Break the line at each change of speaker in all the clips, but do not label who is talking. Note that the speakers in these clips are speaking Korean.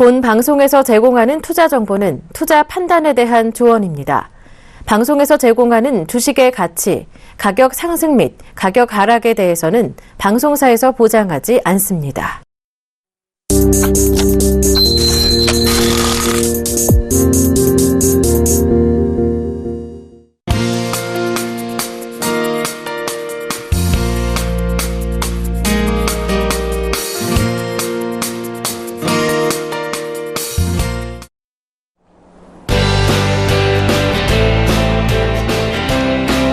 본 방송에서 제공하는 투자 정보는 투자 판단에 대한 조언입니다. 방송에서 제공하는 주식의 가치, 가격 상승 및 가격 하락에 대해서는 방송사에서 보장하지 않습니다.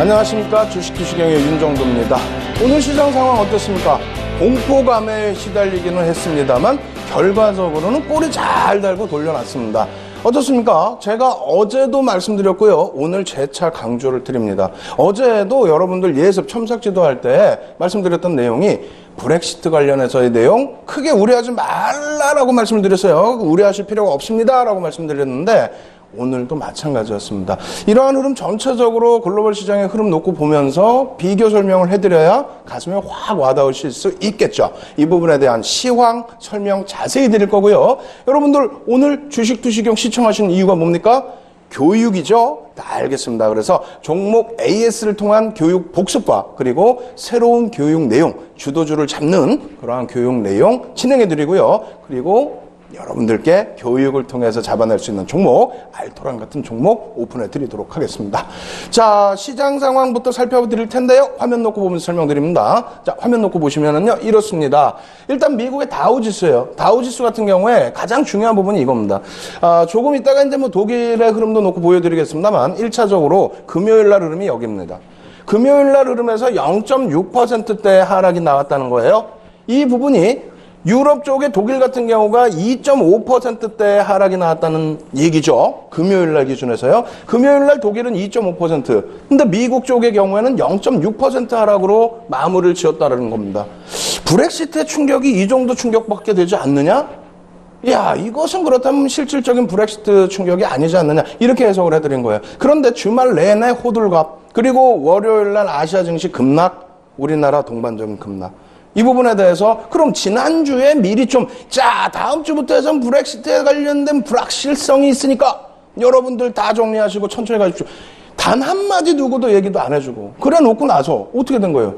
안녕하십니까. 주식투시경의 윤정도입니다. 오늘 시장 상황 어떻습니까? 공포감에 시달리기는 했습니다만 결과적으로는 꼬리 잘 달고 돌려놨습니다. 어떻습니까? 제가 어제도 말씀드렸고요. 오늘 재차 강조를 드립니다. 어제도 여러분들 예습 첨삭지도 할 때 말씀드렸던 내용이 브렉시트 관련해서의 내용 크게 우려하지 말라라고 말씀을 드렸어요. 우려하실 필요가 없습니다라고 말씀드렸는데 오늘도 마찬가지였습니다. 이러한 흐름 전체적으로 글로벌 시장의 흐름 놓고 보면서 비교 설명을 해드려야 가슴에 확 와닿으실 수 있겠죠. 이 부분에 대한 시황 설명 자세히 드릴 거고요. 여러분들 오늘 주식투시경 시청하시는 이유가 뭡니까? 교육이죠. 알겠습니다. 그래서 종목 AS를 통한 교육 복습과 그리고 새로운 교육 내용, 주도주를 잡는 그러한 교육 내용 진행해 드리고요. 그리고 여러분들께 교육을 통해서 잡아낼 수 있는 종목, 알토란 같은 종목 오픈해 드리도록 하겠습니다. 자, 시장 상황부터 살펴드릴 텐데요. 화면 놓고 보면서 설명드립니다. 자, 화면 놓고 보시면은요, 이렇습니다. 일단 미국의 다우지수예요. 다우지수 같은 경우에 가장 중요한 부분이 이겁니다. 조금 있다가 이제 뭐 독일의 흐름도 놓고 보여드리겠습니다만 1차적으로 금요일 날 흐름이 여기입니다. 금요일 날 흐름에서 0.6%대 하락이 나왔다는 거예요. 이 부분이 유럽 쪽에 독일 같은 경우가 2.5%대 하락이 나왔다는 얘기죠. 금요일 날 기준에서요. 금요일 날 독일은 2.5%. 근데 미국 쪽의 경우에는 0.6% 하락으로 마무리를 지었다는 겁니다. 브렉시트의 충격이 이 정도 충격밖에 되지 않느냐? 야, 이것은 그렇다면 실질적인 브렉시트 충격이 아니지 않느냐? 이렇게 해석을 해드린 거예요. 그런데 주말 내내 호들갑, 그리고 월요일 날 아시아 증시 급락, 우리나라 동반적인 급락. 이 부분에 대해서 그럼 지난주에 미리 자, 다음 주부터 해서 브렉시트에 관련된 불확실성이 있으니까 여러분들 다 정리하시고 천천히 가십시오. 단 한마디 누구도 얘기도 안 해주고 그래 놓고 나서 어떻게 된 거예요?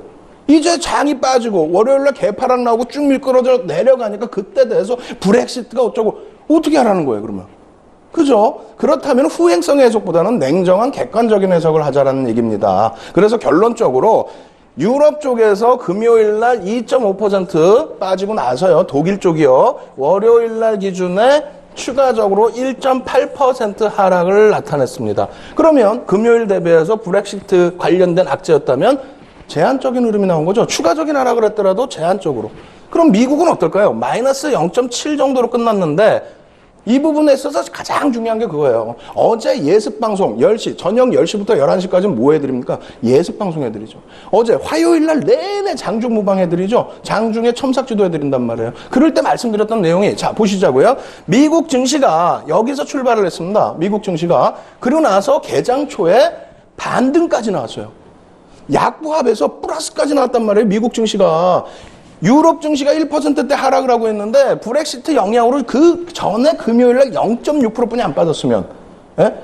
이제 장이 빠지고 월요일날 개파락 나오고 쭉 미끄러져 내려가니까 그때 대해서 브렉시트가 어쩌고 어떻게 하라는 거예요 그러면? 그죠? 그렇다면 후행성의 해석보다는 냉정한 객관적인 해석을 하자라는 얘기입니다. 그래서 결론적으로 유럽 쪽에서 금요일 날 2.5% 빠지고 나서요. 독일 쪽이요. 월요일 날 기준에 추가적으로 1.8% 하락을 나타냈습니다. 그러면 금요일 대비해서 브렉시트 관련된 악재였다면 제한적인 흐름이 나온 거죠. 추가적인 하락을 했더라도 제한적으로. 그럼 미국은 어떨까요? 마이너스 0.7 정도로 끝났는데 이 부분에 있어서 가장 중요한 게 그거예요. 어제 예습방송 10시, 저녁 10시부터 11시까지는 뭐 해드립니까? 예습방송 해드리죠. 어제 화요일 날 내내 장중 무방 해드리죠. 장중에 첨삭지도 해드린단 말이에요. 그럴 때 말씀드렸던 내용이 자 보시자고요. 미국 증시가 여기서 출발을 했습니다. 미국 증시가. 그러고 나서 개장 초에 반등까지 나왔어요. 약보합에서 플러스까지 나왔단 말이에요. 미국 증시가. 유럽 증시가 1%대 하락을 하고 있는데 브렉시트 영향으로 그 전에 금요일날 0.6%뿐이 안 빠졌으면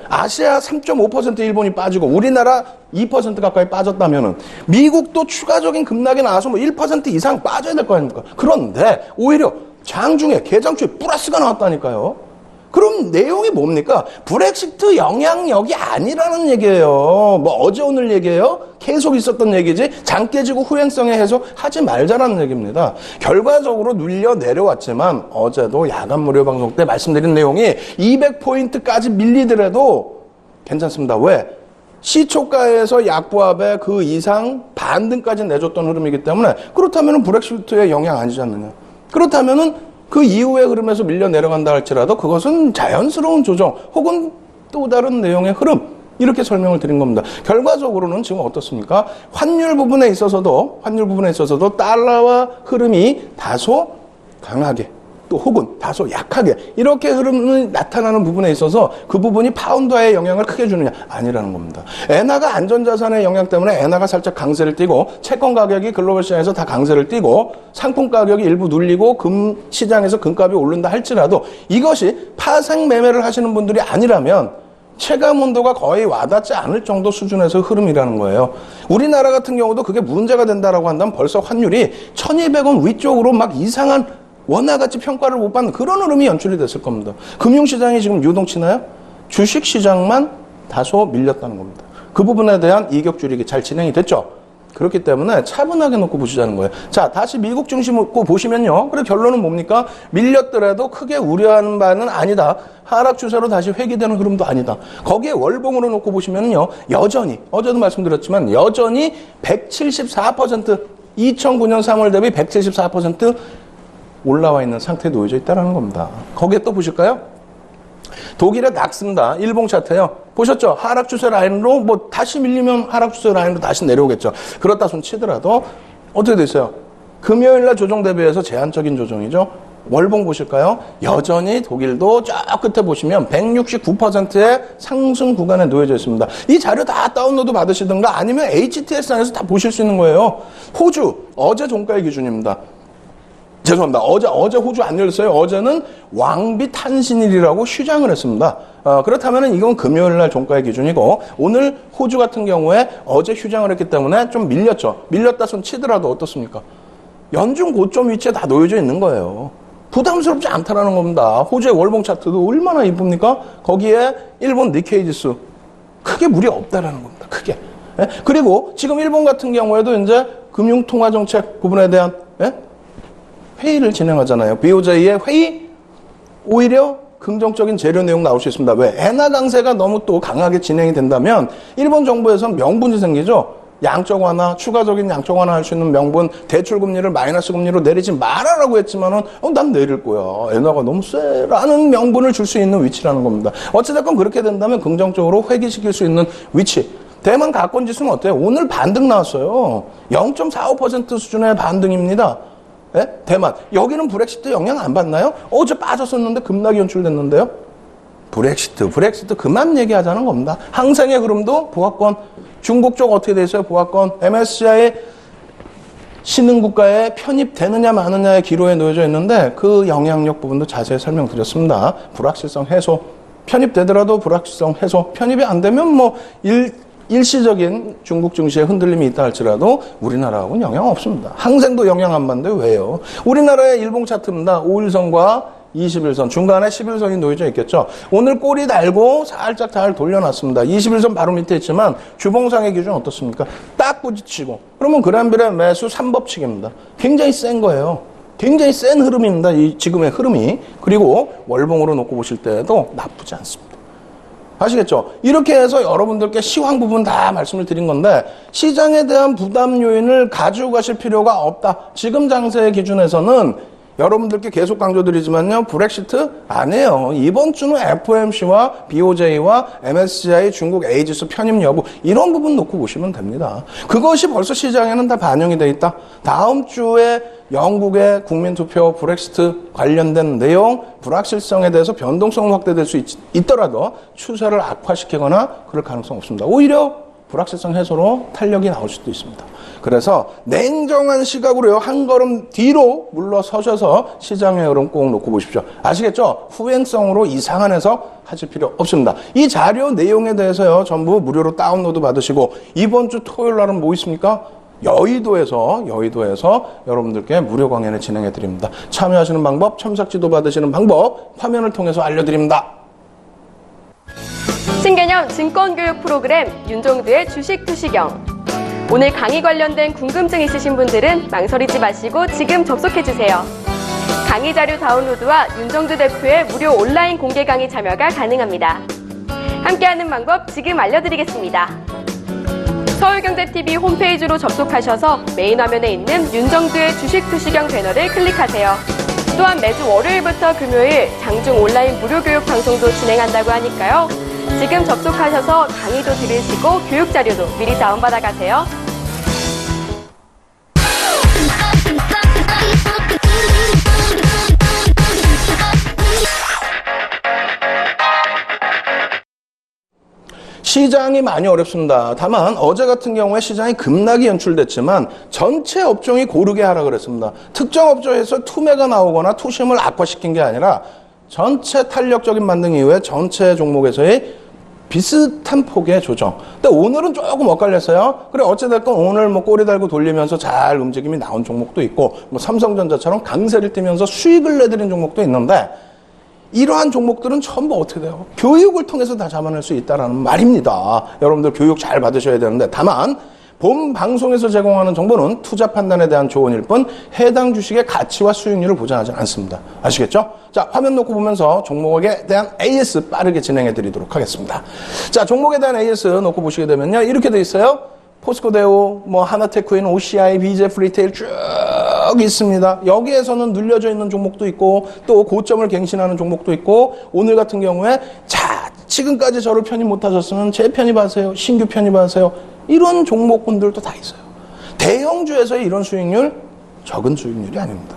아시아 3.5% 일본이 빠지고 우리나라 2% 가까이 빠졌다면은 미국도 추가적인 급락이 나와서 뭐 1% 이상 빠져야 될 거 아닙니까? 그런데 오히려 장중에 개장초에 플러스가 나왔다니까요. 그럼 내용이 뭡니까? 브렉시트 영향력이 아니라는 얘기예요. 뭐 어제 오늘 얘기예요? 계속 있었던 얘기지 장 깨지고 후행성의 해석 하지 말자라는 얘기입니다. 결과적으로 눌려 내려왔지만 어제도 야간 무료 방송 때 말씀드린 내용이 200포인트까지 밀리더라도 괜찮습니다. 왜? 시초가에서 약보합에 그 이상 반등까지 내줬던 흐름이기 때문에 그렇다면 브렉시트의 영향 아니지 않느냐. 그렇다면은 그 이후의 흐름에서 밀려 내려간다 할지라도 그것은 자연스러운 조정 혹은 또 다른 내용의 흐름 이렇게 설명을 드린 겁니다. 결과적으로는 지금 어떻습니까? 환율 부분에 있어서도 달러와 흐름이 다소 강하게 또 혹은 다소 약하게 이렇게 흐름이 나타나는 부분에 있어서 그 부분이 파운드화에 영향을 크게 주느냐? 아니라는 겁니다. 엔화가 안전자산의 영향 때문에 엔화가 살짝 강세를 띠고 채권 가격이 글로벌 시장에서 다 강세를 띠고 상품 가격이 일부 눌리고 금 시장에서 금값이 오른다 할지라도 이것이 파생 매매를 하시는 분들이 아니라면 체감 온도가 거의 와닿지 않을 정도 수준에서 흐름이라는 거예요. 우리나라 같은 경우도 그게 문제가 된다라고 한다면 벌써 환율이 1,200원 위쪽으로 막 이상한 원화가치 평가를 못 받는 그런 흐름이 연출이 됐을 겁니다. 금융시장이 지금 유동치나요? 주식시장만 다소 밀렸다는 겁니다. 그 부분에 대한 이격 줄이기 잘 진행이 됐죠. 그렇기 때문에 차분하게 놓고 보시자는 거예요. 자, 다시 미국 증시 놓고 보시면요. 그래 결론은 뭡니까? 밀렸더라도 크게 우려하는 바는 아니다. 하락 추세로 다시 회귀되는 흐름도 아니다. 거기에 월봉으로 놓고 보시면요. 여전히 어제도 말씀드렸지만 여전히 174% 2009년 3월 대비 174% 올라와 있는 상태에 놓여져 있다는 겁니다. 거기에 또 보실까요? 독일의 닥스입니다. 일봉 차트요. 보셨죠? 하락 추세 라인으로 뭐 다시 밀리면 하락 추세 라인으로 다시 내려오겠죠. 그렇다 손 치더라도 어떻게 됐어요? 금요일 날 조정 대비해서 제한적인 조정이죠. 월봉 보실까요? 여전히 독일도 저 끝에 보시면 169%의 상승 구간에 놓여져 있습니다. 이 자료 다 다운로드 받으시든가 아니면 HTS 안에서 다 보실 수 있는 거예요. 호주 어제 종가의 기준입니다. 죄송합니다. 어제 호주 안 열렸어요. 어제는 왕비 탄신일이라고 휴장을 했습니다. 그렇다면 이건 금요일 날 종가의 기준이고 오늘 호주 같은 경우에 어제 휴장을 했기 때문에 좀 밀렸죠. 밀렸다 손 치더라도 어떻습니까? 연중 고점 위치에 다 놓여져 있는 거예요. 부담스럽지 않다라는 겁니다. 호주의 월봉 차트도 얼마나 이쁩니까? 거기에 일본 니케이 지수 크게 무리 없다라는 겁니다. 크게. 예? 그리고 지금 일본 같은 경우에도 이제 금융통화정책 부분에 대한 회의를 진행하잖아요. BOJ의 회의 오히려 긍정적인 재료 내용 나올 수 있습니다. 왜? 엔화 강세가 너무 또 강하게 진행이 된다면 일본 정부에선 명분이 생기죠. 양적 완화, 추가적인 양적 완화 할 수 있는 명분, 대출 금리를 마이너스 금리로 내리지 말아라고 했지만은 난 내릴 거야. 엔화가 너무 세라는 명분을 줄 수 있는 위치라는 겁니다. 어찌됐건 그렇게 된다면 긍정적으로 회귀시킬 수 있는 위치. 대만 가권 지수는 어때요? 오늘 반등 나왔어요. 0.45% 수준의 반등입니다. 예? 대만. 여기는 브렉시트 영향 안 받나요? 어제 빠졌었는데 급락이 연출됐는데요. 브렉시트 그만 얘기하자는 겁니다. 항생의 흐름도 보합권. 중국 쪽 어떻게 돼 있어요? 보합권. MSCI 신흥국가에 편입되느냐 마느냐의 기로에 놓여져 있는데 그 영향력 부분도 자세히 설명드렸습니다. 불확실성 해소. 편입되더라도 불확실성 해소. 편입이 안 되면 뭐 일시적인 중국 증시에 흔들림이 있다 할지라도 우리나라하고는 영향 없습니다. 항생도 영향 안 받는데 왜요? 우리나라의 일봉 차트입니다. 5일선과 21선, 중간에 11선이 놓여져 있겠죠. 오늘 꼬리 달고 살짝 잘 돌려놨습니다. 21선 바로 밑에 있지만 주봉상의 기준 어떻습니까? 딱 부딪히고. 그러면 그란빌의 매수 3법칙입니다. 굉장히 센 거예요. 굉장히 센 흐름입니다. 이 지금의 흐름이. 그리고 월봉으로 놓고 보실 때도 나쁘지 않습니다. 아시겠죠? 이렇게 해서 여러분들께 시황 부분 다 말씀을 드린 건데 시장에 대한 부담 요인을 가지고 가실 필요가 없다. 지금 장세의 기준에서는 여러분들께 계속 강조드리지만요. 브렉시트 아니에요. 이번 주는 FOMC와 BOJ와 MSCI 중국 A지수 편입 여부 이런 부분 놓고 보시면 됩니다. 그것이 벌써 시장에는 다 반영이 돼 있다. 다음 주에 영국의 국민투표 브렉시트 관련된 내용 불확실성에 대해서 변동성은 확대될 수 있더라도 추세를 악화시키거나 그럴 가능성 없습니다. 오히려 불확실성 해소로 탄력이 나올 수도 있습니다. 그래서 냉정한 시각으로요. 한 걸음 뒤로 물러서셔서 시장의 흐름 꼭 놓고 보십시오. 아시겠죠? 후행성으로 이상한 해석 하실 필요 없습니다. 이 자료 내용에 대해서요. 전부 무료로 다운로드 받으시고 이번 주 토요일 날은 뭐 있습니까? 여의도에서 여러분들께 무료 강연을 진행해 드립니다. 참여하시는 방법, 첨삭 지도 받으시는 방법 화면을 통해서 알려드립니다.
신개념 증권교육 프로그램 윤종두의 주식 투시경. 오늘 강의 관련된 궁금증 있으신 분들은 망설이지 마시고 지금 접속해주세요. 강의 자료 다운로드와 윤종두 대표의 무료 온라인 공개 강의 참여가 가능합니다. 함께하는 방법 지금 알려드리겠습니다. 서울경제TV 홈페이지로 접속하셔서 메인 화면에 있는 윤종두의 주식 투시경 배너를 클릭하세요. 또한 매주 월요일부터 금요일 장중 온라인 무료 교육 방송도 진행한다고 하니까요. 지금 접속하셔서 강의도 들으시고 교육 자료도 미리 다운받아 가세요.
시장이 많이 어렵습니다. 다만 어제 같은 경우에 시장이 급락이 연출됐지만 전체 업종이 고르게 하라 그랬습니다. 특정 업종에서 투매가 나오거나 투심을 악화시킨 게 아니라 전체 탄력적인 반등 이후에 전체 종목에서의 비슷한 폭의 조정. 근데 오늘은 조금 엇갈렸어요. 그래 어찌됐건 오늘 뭐 꼬리 달고 돌리면서 잘 움직임이 나온 종목도 있고 뭐 삼성전자처럼 강세를 띠면서 수익을 내드린 종목도 있는데 이러한 종목들은 전부 어떻게 돼요? 교육을 통해서 다 잡아낼 수 있다는 말입니다. 여러분들 교육 잘 받으셔야 되는데 다만 본 방송에서 제공하는 정보는 투자 판단에 대한 조언일 뿐 해당 주식의 가치와 수익률을 보장하지 않습니다. 아시겠죠? 자, 화면 놓고 보면서 종목에 대한 AS 빠르게 진행해 드리도록 하겠습니다. 자, 종목에 대한 AS 놓고 보시게 되면요. 이렇게 돼 있어요. 포스코대우, 뭐 하나테크인, OCI, BJF 리테일 쭉 있습니다. 여기에서는 눌려져 있는 종목도 있고 또 고점을 갱신하는 종목도 있고 오늘 같은 경우에 자, 지금까지 저를 편입 못하셨으면 재편입하세요. 신규 편입하세요. 이런 종목군들도 다 있어요. 대형주에서의 이런 수익률 적은 수익률이 아닙니다.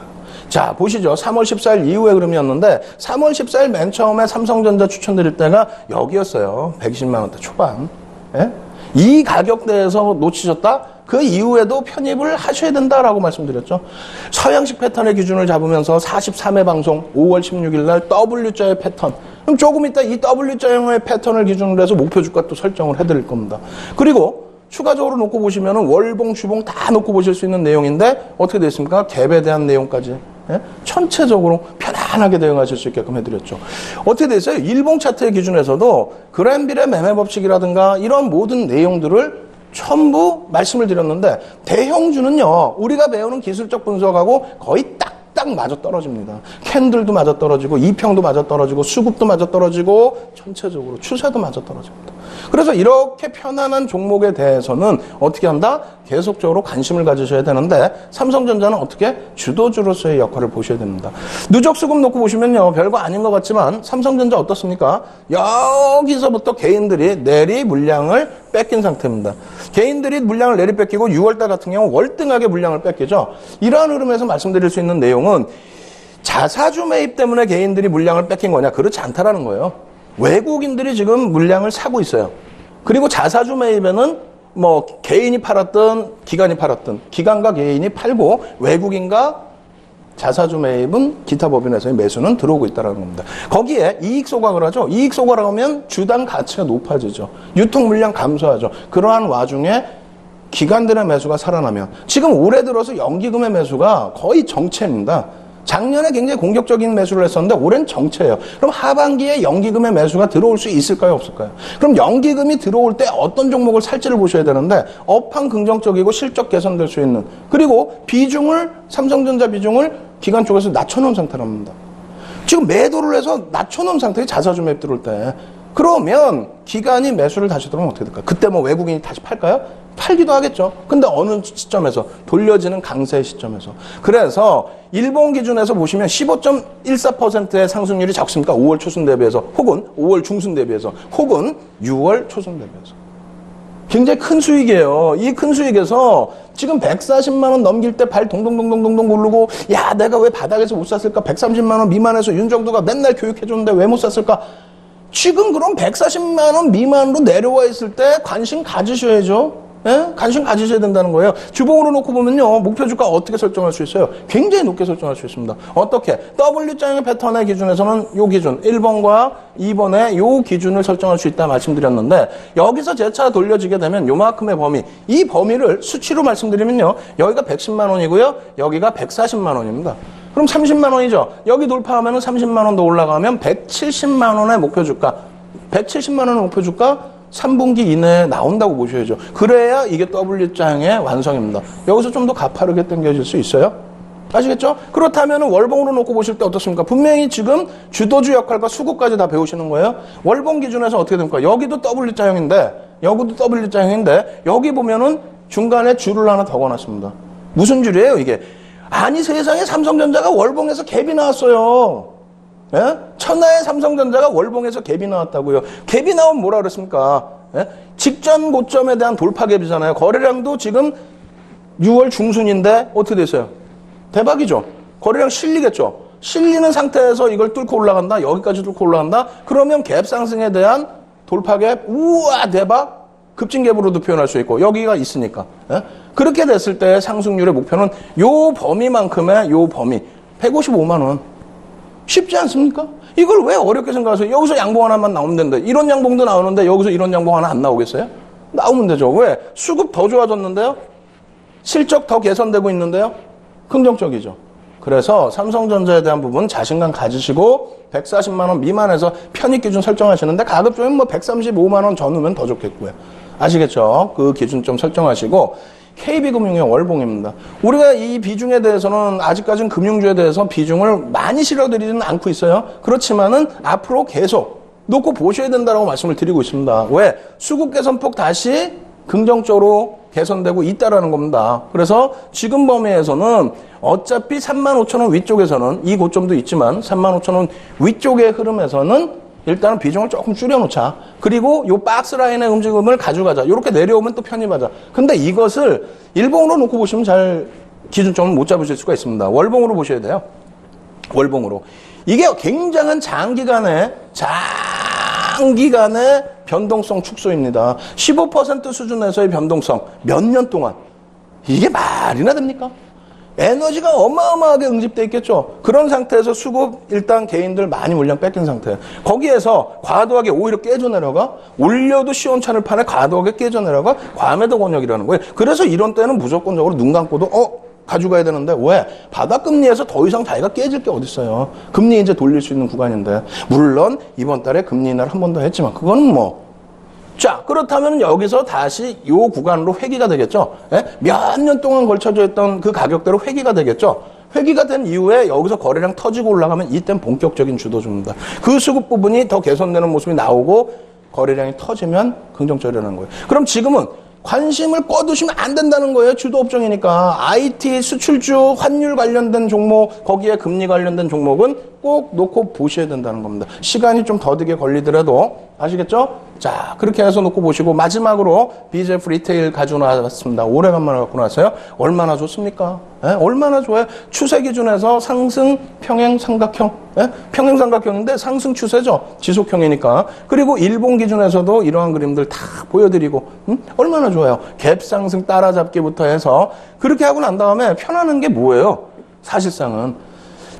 자, 보시죠. 3월 14일 이후의 흐름이었는데 3월 14일 맨 처음에 삼성전자 추천드릴 때가 여기였어요. 120만 원대 초반. 예? 이 가격대에서 놓치셨다? 그 이후에도 편입을 하셔야 된다라고 말씀드렸죠. 서양식 패턴의 기준을 잡으면서 43회 방송 5월 16일 날 W자의 패턴. 그럼 조금 이따 이 W자형의 패턴을 기준으로 해서 목표 주가 또 설정을 해드릴 겁니다. 그리고 추가적으로 놓고 보시면은 월봉, 주봉 다 놓고 보실 수 있는 내용인데 어떻게 됐습니까? 갭에 대한 내용까지. 예? 전체적으로 편안하게 대응하실 수 있게끔 해드렸죠. 어떻게 됐어요? 일봉 차트의 기준에서도 그랜빌의 매매 법칙이라든가 이런 모든 내용들을 전부 말씀을 드렸는데 대형주는요. 우리가 배우는 기술적 분석하고 거의 딱딱 맞아떨어집니다. 캔들도 맞아떨어지고 이평도 맞아떨어지고 수급도 맞아떨어지고 전체적으로 추세도 맞아떨어집니다. 그래서 이렇게 편안한 종목에 대해서는 어떻게 한다? 계속적으로 관심을 가지셔야 되는데 삼성전자는 어떻게? 주도주로서의 역할을 보셔야 됩니다. 누적 수급 놓고 보시면요. 별거 아닌 것 같지만 삼성전자 어떻습니까? 여기서부터 개인들이 내리 물량을 뺏긴 상태입니다. 개인들이 물량을 내리 뺏기고 6월달 같은 경우 월등하게 물량을 뺏기죠. 이러한 흐름에서 말씀드릴 수 있는 내용은 자사주 매입 때문에 개인들이 물량을 뺏긴 거냐? 그렇지 않다라는 거예요. 외국인들이 지금 물량을 사고 있어요. 그리고 자사주 매입에는 뭐 개인이 팔았든 기관이 팔았든 기관과 개인이 팔고 외국인과 자사주 매입은 기타 법인에서의 매수는 들어오고 있다는 겁니다. 거기에 이익 소각을 하죠. 이익 소각을 하면 주당 가치가 높아지죠. 유통 물량 감소하죠. 그러한 와중에 기관들의 매수가 살아나면 지금 올해 들어서 연기금의 매수가 거의 정체입니다. 작년에 굉장히 공격적인 매수를 했었는데 올해는 정체예요. 그럼 하반기에 연기금의 매수가 들어올 수 있을까요? 없을까요? 그럼 연기금이 들어올 때 어떤 종목을 살지를 보셔야 되는데 업황 긍정적이고 실적 개선될 수 있는 그리고 비중을 삼성전자 비중을 기관 쪽에서 낮춰놓은 상태랍니다. 지금 매도를 해서 낮춰놓은 상태에 자사주 매입 들어올 때 그러면 기관이 매수를 다시 들어오면 어떻게 될까요? 그때 뭐 외국인이 다시 팔까요? 팔기도 하겠죠. 근데 어느 시점에서 돌려지는 강세의 시점에서 그래서 일본 기준에서 보시면 15.14%의 상승률이 작습니까? 5월 초순 대비해서 혹은 5월 중순 대비해서 혹은 6월 초순 대비해서 굉장히 큰 수익이에요. 이 큰 수익에서 지금 140만 원 넘길 때 발 동동동동동동 구르고 야 내가 왜 바닥에서 못 샀을까? 130만 원 미만에서 윤정도가 맨날 교육해줬는데 왜 못 샀을까? 지금 그럼 140만 원 미만으로 내려와 있을 때 관심 가지셔야죠. 예? 관심 가지셔야 된다는 거예요. 주봉으로 놓고 보면요. 목표 주가 어떻게 설정할 수 있어요? 굉장히 높게 설정할 수 있습니다. 어떻게? W자형의 패턴의 기준에서는 요 기준 1번과 2번의 요 기준을 설정할 수 있다 말씀드렸는데 여기서 재차 돌려지게 되면 요만큼의 범위 이 범위를 수치로 말씀드리면요. 여기가 110만 원이고요. 여기가 140만 원입니다. 그럼 30만 원이죠. 여기 돌파하면 30만 원 더 올라가면 170만 원의 목표 주가 170만 원의 목표 주가 3분기 이내에 나온다고 보셔야죠. 그래야 이게 W자형의 완성입니다. 여기서 좀 더 가파르게 당겨질 수 있어요. 아시겠죠? 그렇다면 월봉으로 놓고 보실 때 어떻습니까? 분명히 지금 주도주 역할과 수급까지 다 배우시는 거예요. 월봉 기준에서 어떻게 됩니까? 여기도 W자형인데 여기도 W자형인데 여기 보면은 중간에 줄을 하나 더 거놨습니다. 무슨 줄이에요 이게? 아니 세상에 삼성전자가 월봉에서 갭이 나왔어요. 예? 천하의 삼성전자가 월봉에서 갭이 나왔다고요. 갭이 나오면 뭐라 그랬습니까? 예? 직전 고점에 대한 돌파 갭이잖아요. 거래량도 지금 6월 중순인데 어떻게 됐어요? 대박이죠. 거래량 실리겠죠. 실리는 상태에서 이걸 뚫고 올라간다. 여기까지 뚫고 올라간다. 그러면 갭 상승에 대한 돌파갭, 우와 대박, 급진갭으로도 표현할 수 있고 여기가 있으니까. 예? 그렇게 됐을 때 상승률의 목표는 요 범위만큼의 요 범위 155만 원. 쉽지 않습니까? 이걸 왜 어렵게 생각하세요? 여기서 양봉 하나만 나오면 되는데 이런 양봉도 나오는데 여기서 이런 양봉 하나 안 나오겠어요? 나오면 되죠. 왜? 수급 더 좋아졌는데요? 실적 더 개선되고 있는데요? 긍정적이죠. 그래서 삼성전자에 대한 부분 자신감 가지시고 140만 원 미만에서 편입 기준 설정하시는데 가급적이면 뭐 135만 원 전후면 더 좋겠고요. 아시겠죠? 그 기준 좀 설정하시고 KB금융의 월봉입니다. 우리가 이 비중에 대해서는 아직까지는 금융주에 대해서 비중을 많이 실어드리지는 않고 있어요. 그렇지만은 앞으로 계속 놓고 보셔야 된다고 말씀을 드리고 있습니다. 왜? 수급 개선폭 다시 긍정적으로 개선되고 있다라는 겁니다. 그래서 지금 범위에서는 어차피 35,000원 위쪽에서는 이 고점도 있지만 35,000원 위쪽의 흐름에서는 일단은 비중을 조금 줄여놓자. 그리고 요 박스 라인의 움직임을 가져가자. 이렇게 내려오면 또 편입하자. 근데 이것을 일봉으로 놓고 보시면 잘 기준점을 못 잡으실 수가 있습니다. 월봉으로 보셔야 돼요. 월봉으로. 이게 굉장한 장기간의 변동성 축소입니다. 15% 수준에서의 변동성 몇 년 동안. 이게 말이나 됩니까? 에너지가 어마어마하게 응집돼 있겠죠. 그런 상태에서 수급 일단 개인들 많이 물량 뺏긴 상태. 거기에서 과도하게 오히려 깨져 내려가 올려도 시원찮을 판에 과도하게 깨져 내려가 과매도 권역이라는 거예요. 그래서 이런 때는 무조건적으로 눈 감고도 가져가야 되는데 왜? 바닥금리에서 더 이상 자기가 깨질 게 어딨어요. 금리 이제 돌릴 수 있는 구간인데 물론 이번 달에 금리 인하를 한 번 더 했지만 그거는 뭐 자, 그렇다면 여기서 다시 이 구간으로 회귀가 되겠죠. 예? 몇 년 동안 걸쳐져 있던 그 가격대로 회귀가 되겠죠. 회귀가 된 이후에 여기서 거래량 터지고 올라가면 이땐 본격적인 주도주입니다. 그 수급 부분이 더 개선되는 모습이 나오고 거래량이 터지면 긍정적이라는 거예요. 그럼 지금은 관심을 꺼두시면 안 된다는 거예요. 주도업종이니까. IT, 수출주, 환율 관련된 종목, 거기에 금리 관련된 종목은 꼭 놓고 보셔야 된다는 겁니다. 시간이 좀 더디게 걸리더라도 아시겠죠? 자, 그렇게 해서 놓고 보시고 마지막으로 BJF 리테일 가지고 나왔습니다. 오래간만에 갖고 나왔어요. 얼마나 좋습니까? 얼마나 좋아요? 추세 기준에서 상승, 평행, 삼각형. 평행 삼각형인데 상승 추세죠. 지속형이니까. 그리고 일본 기준에서도 이러한 그림들 다 보여드리고 얼마나 좋아요. 갭 상승 따라잡기부터 해서 그렇게 하고 난 다음에 편하는 게 뭐예요? 사실상은.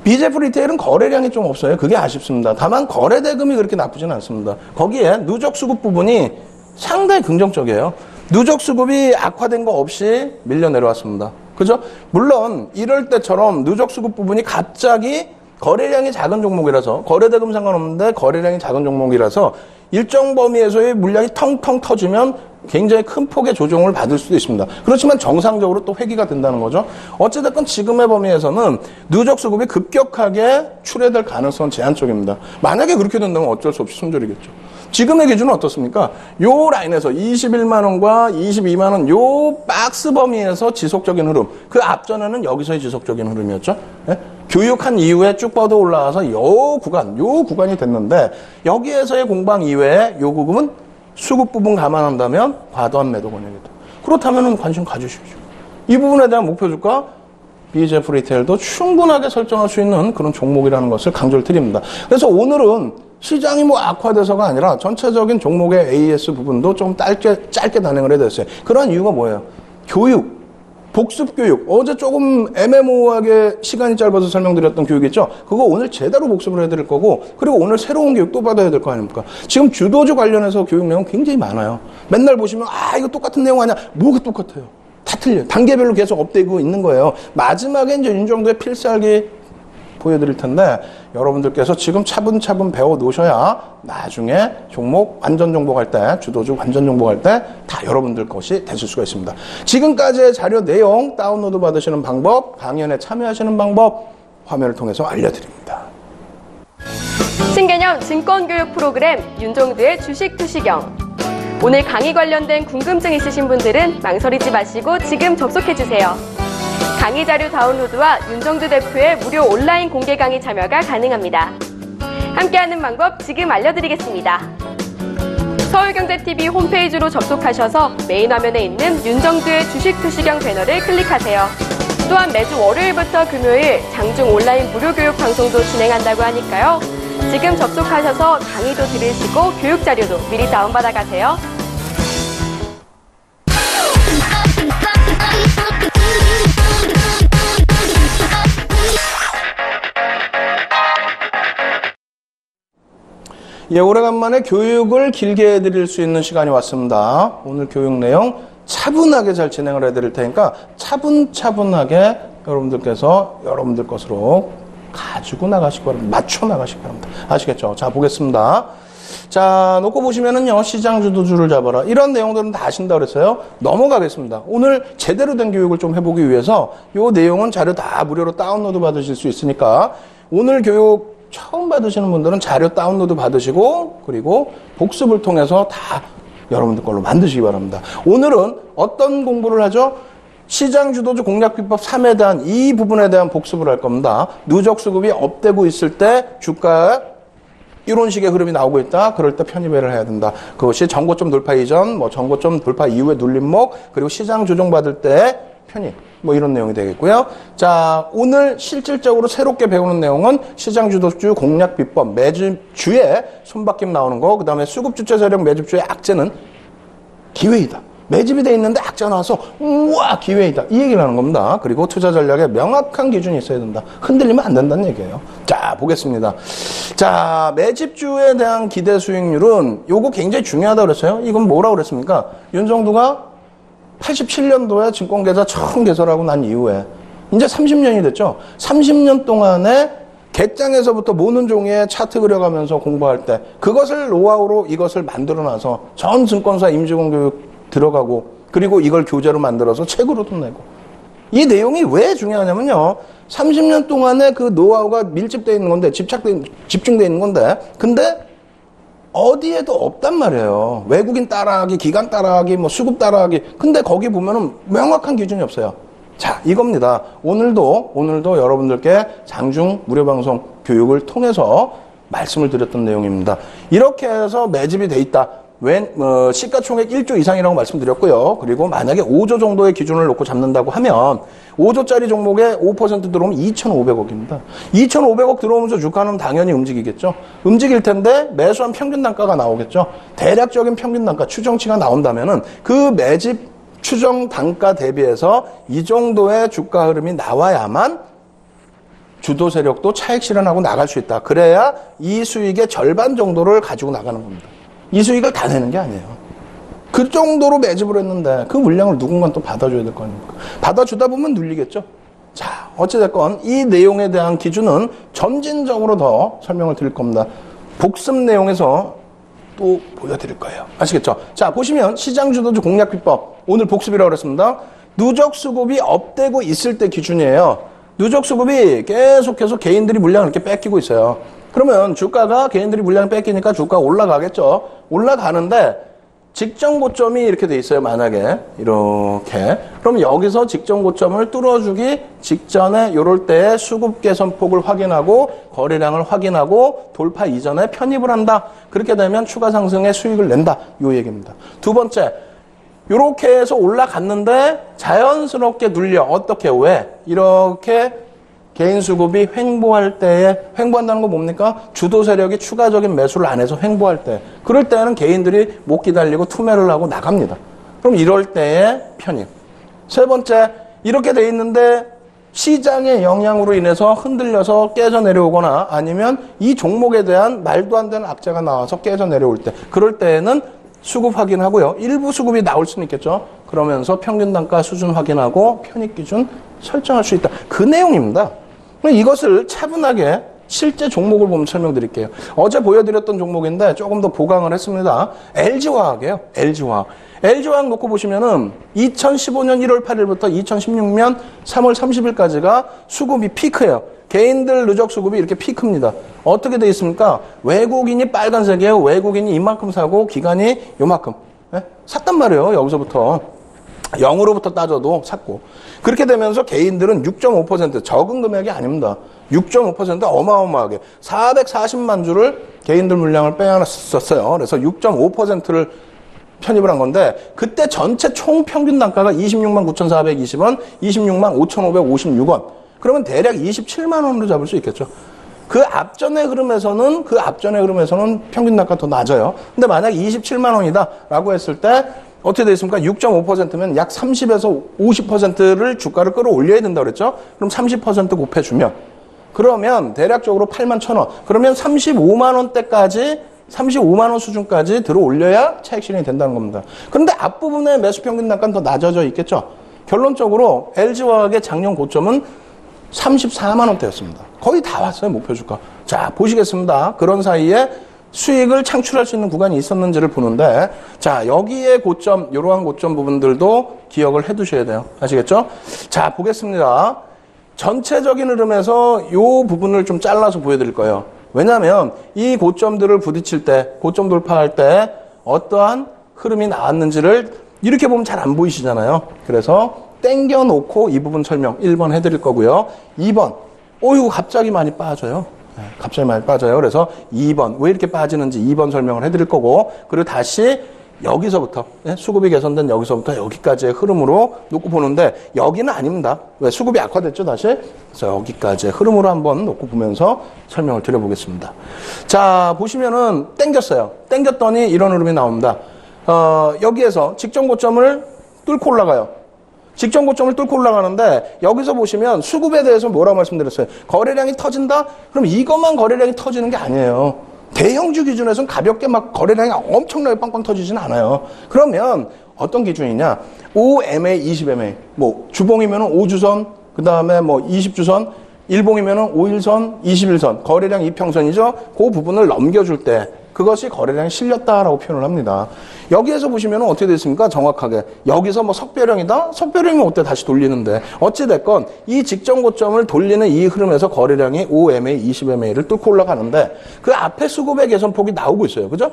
BJF 리테일은 거래량이 좀 없어요. 그게 아쉽습니다. 다만 거래 대금이 그렇게 나쁘진 않습니다. 거기에 누적 수급 부분이 상당히 긍정적이에요. 누적 수급이 악화된 거 없이 밀려 내려왔습니다. 그죠? 물론 이럴 때처럼 누적 수급 부분이 갑자기 거래량이 작은 종목이라서 거래 대금 상관없는데 거래량이 작은 종목이라서 일정 범위에서의 물량이 텅텅 터지면 굉장히 큰 폭의 조정을 받을 수도 있습니다. 그렇지만 정상적으로 또 회귀가 된다는 거죠. 어찌됐건 지금의 범위에서는 누적 수급이 급격하게 출회될 가능성은 제한적입니다. 만약에 그렇게 된다면 어쩔 수 없이 손절이겠죠. 지금의 기준은 어떻습니까? 요 라인에서 21만 원과 22만 원 요 박스 범위에서 지속적인 흐름. 그 앞전에는 여기서의 지속적인 흐름이었죠. 예? 교육한 이후에 쭉 뻗어 올라와서 요 구간이 됐는데 여기에서의 공방 이외에 요 구금은 수급 부분 감안한다면 과도한 매도 권역이다. 그렇다면 관심 가주십시오. 이 부분에 대한 목표 주가 BJF 리테일도 충분하게 설정할 수 있는 그런 종목이라는 것을 강조를 드립니다. 그래서 오늘은 시장이 뭐 악화돼서가 아니라 전체적인 종목의 AS 부분도 좀 짧게 단행을 해드렸어요. 그런 이유가 뭐예요? 교육, 복습교육. 어제 조금 애매모호하게 시간이 짧아서 설명드렸던 교육 있죠? 그거 오늘 제대로 복습을 해드릴 거고, 그리고 오늘 새로운 교육 또 받아야 될 거 아닙니까? 지금 주도주 관련해서 교육 내용 굉장히 많아요. 맨날 보시면, 이거 똑같은 내용 아니야? 뭐가 똑같아요? 다 틀려요. 단계별로 계속 업되고 있는 거예요. 마지막에 이제 윤정도의 필살기 보여드릴 텐데, 여러분들께서 지금 차분차분 배워 놓으셔야 나중에 종목, 완전 종목할 때, 주도주 완전 종목할 때 다 여러분들 것이 되실 수가 있습니다. 지금까지의 자료 내용 다운로드 받으시는 방법, 강연에 참여하시는 방법 화면을 통해서 알려드립니다.
신개념 증권교육 프로그램 윤종두의 주식 투시경. 오늘 강의 관련된 궁금증 있으신 분들은 망설이지 마시고 지금 접속해주세요. 강의 자료 다운로드와 윤정두 대표의 무료 온라인 공개 강의 참여가 가능합니다. 함께하는 방법 지금 알려드리겠습니다. 서울경제TV 홈페이지로 접속하셔서 메인 화면에 있는 윤정두의 주식 투시경 배너를 클릭하세요. 또한 매주 월요일부터 금요일 장중 온라인 무료 교육 방송도 진행한다고 하니까요. 지금 접속하셔서 강의도 들으시고 교육 자료도 미리 다운받아 가세요.
예, 오래간만에 교육을 길게 해드릴 수 있는 시간이 왔습니다. 오늘 교육 내용 차분하게 잘 진행을 해드릴 테니까 차분차분하게 여러분들께서 여러분들 것으로 가지고 나가시기 바랍니다. 맞춰 나가시기 바랍니다. 아시겠죠? 자, 보겠습니다. 자, 놓고 보시면은요, 시장 주도주를 잡아라. 이런 내용들은 다 아신다고 그랬어요. 넘어가겠습니다. 오늘 제대로 된 교육을 좀 해보기 위해서 요 내용은 자료 다 무료로 다운로드 받으실 수 있으니까 오늘 교육 처음 받으시는 분들은 자료 다운로드 받으시고 그리고 복습을 통해서 다 여러분들 걸로 만드시기 바랍니다. 오늘은 어떤 공부를 하죠? 시장 주도주 공략 비법 3에 대한 이 부분에 대한 복습을 할 겁니다. 누적 수급이 업되고 있을 때 주가 이런 식의 흐름이 나오고 있다. 그럴 때 편입을 해야 된다. 그것이 전고점 돌파 이전, 전고점 돌파 이후에 눌림목, 그리고 시장 조정받을 때 편입. 이런 내용이 되겠고요. 자, 오늘 실질적으로 새롭게 배우는 내용은 시장 주도주 공략 비법, 매집주에 손바뀜 나오는 거, 그 다음에 수급주체 세력 매집주의 악재는 기회이다. 매집이 돼 있는데 악재가 나와서 우와 기회이다. 이 얘기를 하는 겁니다. 그리고 투자 전략에 명확한 기준이 있어야 된다. 흔들리면 안 된다는 얘기예요. 자, 보겠습니다. 자, 매집주에 대한 기대 수익률은 요거 굉장히 중요하다고 그랬어요. 이건 뭐라고 그랬습니까? 윤정두가 87년도에 증권계좌 처음 개설하고 난 이후에 이제 30년이 됐죠. 30년 동안에 객장에서부터 모는 종이에 차트 그려가면서 공부할 때 그것을 노하우로 이것을 만들어놔서 전 증권사 임직원 교육 들어가고 그리고 이걸 교재로 만들어서 책으로도 내고 이 내용이 왜 중요하냐면요. 30년 동안에 그 노하우가 밀집되어 있는 건데 집중되어 있는 건데 근데 어디에도 없단 말이에요. 외국인 따라하기, 기관 따라하기, 수급 따라하기. 근데 거기 보면은 명확한 기준이 없어요. 자, 이겁니다. 오늘도 여러분들께 장중 무료방송 교육을 통해서 말씀을 드렸던 내용입니다. 이렇게 해서 매집이 돼 있다. 시가총액 1조 이상이라고 말씀드렸고요. 그리고 만약에 5조 정도의 기준을 놓고 잡는다고 하면 5조짜리 종목에 5% 들어오면 2,500억입니다. 2,500억 들어오면서 주가는 당연히 움직이겠죠. 움직일 텐데 매수한 평균 단가가 나오겠죠. 대략적인 평균 단가 추정치가 나온다면은 그 매집 추정 단가 대비해서 이 정도의 주가 흐름이 나와야만 주도 세력도 차익 실현하고 나갈 수 있다. 그래야 이 수익의 절반 정도를 가지고 나가는 겁니다. 이 수익을 다 내는 게 아니에요. 그 정도로 매집을 했는데 그 물량을 누군가 또 받아줘야 될 거 아닙니까? 받아주다 보면 눌리겠죠. 자, 어찌됐건 이 내용에 대한 기준은 점진적으로 더 설명을 드릴 겁니다. 복습 내용에서 또 보여드릴 거예요. 아시겠죠? 자, 보시면 시장 주도주 공략 비법 오늘 복습이라고 그랬습니다. 누적 수급이 업되고 있을 때 기준이에요. 누적 수급이 계속해서 개인들이 물량을 이렇게 뺏기고 있어요. 그러면 주가가 개인들이 물량 뺏기니까 주가가 올라가겠죠. 올라가는데 직전 고점이 이렇게 돼 있어요. 만약에 이렇게 그럼 여기서 직전 고점을 뚫어주기 직전에 이럴 때 수급 개선폭을 확인하고 거래량을 확인하고 돌파 이전에 편입을 한다. 그렇게 되면 추가 상승의 수익을 낸다. 이 얘기입니다. 두 번째, 이렇게 해서 올라갔는데 자연스럽게 눌려. 어떻게? 왜? 이렇게 개인 수급이 횡보할 때에, 횡보한다는 건 뭡니까? 주도 세력이 추가적인 매수를 안 해서 횡보할 때. 그럴 때는 개인들이 못 기다리고 투매를 하고 나갑니다. 그럼 이럴 때에 편입. 세 번째, 이렇게 돼 있는데 시장의 영향으로 인해서 흔들려서 깨져 내려오거나 아니면 이 종목에 대한 말도 안 되는 악재가 나와서 깨져 내려올 때. 그럴 때에는 수급 확인하고요. 일부 수급이 나올 수는 있겠죠. 그러면서 평균 단가 수준 확인하고 편입 기준 설정할 수 있다. 그 내용입니다. 이것을 차분하게 실제 종목을 보면 설명드릴게요. 어제 보여드렸던 종목인데 조금 더 보강을 했습니다. LG화학이에요. LG화학. LG화학 놓고 보시면은 2015년 1월 8일부터 2016년 3월 30일까지가 수급이 피크예요. 개인들 누적 수급이 이렇게 피크입니다. 어떻게 돼 있습니까? 외국인이 빨간색이에요. 외국인이 이만큼 사고 기관이 요만큼. 네? 샀단 말이에요. 여기서부터. 0으로부터 따져도 샀고. 그렇게 되면서 개인들은 6.5% 적은 금액이 아닙니다. 6.5% 어마어마하게 440만 주를 개인들 물량을 빼앗았었어요. 그래서 6.5%를 편입을 한 건데 그때 전체 총 평균 단가가 26만 9,420원, 26만 5,556원. 그러면 대략 27만 원으로 잡을 수 있겠죠. 그 앞전의 흐름에서는 평균 단가 더 낮아요. 근데 만약 27만 원이다라고 했을 때 어떻게 되어 있습니까? 6.5%면 약 30에서 50%를 주가를 끌어올려야 된다고 그랬죠? 그럼 30% 곱해주면 그러면 대략적으로 8만 1,000원. 그러면 35만 원대까지 35만 원 수준까지 들어올려야 차익 실현이 된다는 겁니다. 그런데 앞부분에 매수 평균 단가는 더 낮아져 있겠죠? 결론적으로 LG화학의 작년 고점은 34만 원대였습니다. 거의 다 왔어요, 목표 주가. 자, 보시겠습니다. 그런 사이에 수익을 창출할 수 있는 구간이 있었는지를 보는데, 자, 여기에 고점, 이러한 고점 부분들도 기억을 해 두셔야 돼요. 아시겠죠? 자, 보겠습니다. 전체적인 흐름에서 이 부분을 좀 잘라서 보여드릴 거예요. 왜냐하면 이 고점들을 부딪힐 때, 고점 돌파할 때 어떠한 흐름이 나왔는지를 이렇게 보면 잘 안 보이시잖아요. 그래서 땡겨놓고 이 부분 설명 1번 해드릴 거고요. 2번, 이거 갑자기 많이 빠져요. 갑자기 많이 빠져요. 그래서 2번, 왜 이렇게 빠지는지 2번 설명을 해드릴 거고, 그리고 다시 여기서부터, 수급이 개선된 여기서부터 여기까지의 흐름으로 놓고 보는데, 여기는 아닙니다. 왜? 수급이 악화됐죠, 다시? 그래서 여기까지의 흐름으로 한번 놓고 보면서 설명을 드려보겠습니다. 자, 보시면은 땡겼어요. 땡겼더니 이런 흐름이 나옵니다. 여기에서 직전 고점을 뚫고 올라가요. 직전 고점을 뚫고 올라가는데 여기서 보시면 수급에 대해서 뭐라고 말씀드렸어요? 거래량이 터진다? 그럼 이것만 거래량이 터지는 게 아니에요. 대형주 기준에서는 가볍게 막 거래량이 엄청나게 빵빵 터지진 않아요. 그러면 어떤 기준이냐? 5MA, 20MA. 뭐 주봉이면은 5주선, 그 다음에 뭐 20주선, 일봉이면은 5일선, 21선. 거래량 이평선이죠? 그 부분을 넘겨줄 때 그것이 거래량이 실렸다라고 표현을 합니다. 여기에서 보시면 어떻게 됐습니까? 정확하게. 여기서 뭐 석배령이다? 석배령이 어때 다시 돌리는데. 어찌됐건 이 직전 고점을 돌리는 이 흐름에서 거래량이 5MA, 20MA를 뚫고 올라가는데 그 앞에 수급의 개선폭이 나오고 있어요. 그죠?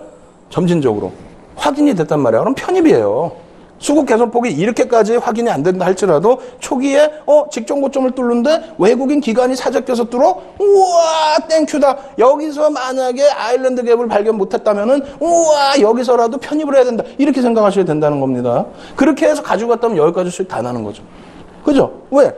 점진적으로. 확인이 됐단 말이야. 그럼 편입이에요. 수급 개선폭이 이렇게까지 확인이 안 된다 할지라도 초기에 직전 고점을 뚫는데 외국인 기관이 사재껴서 뚫어? 우와 땡큐다. 여기서 만약에 아일랜드 갭을 발견 못했다면은 우와 여기서라도 편입을 해야 된다. 이렇게 생각하셔야 된다는 겁니다. 그렇게 해서 가지고 갔다면 여기까지 수익 다 나는 거죠. 그죠? 왜?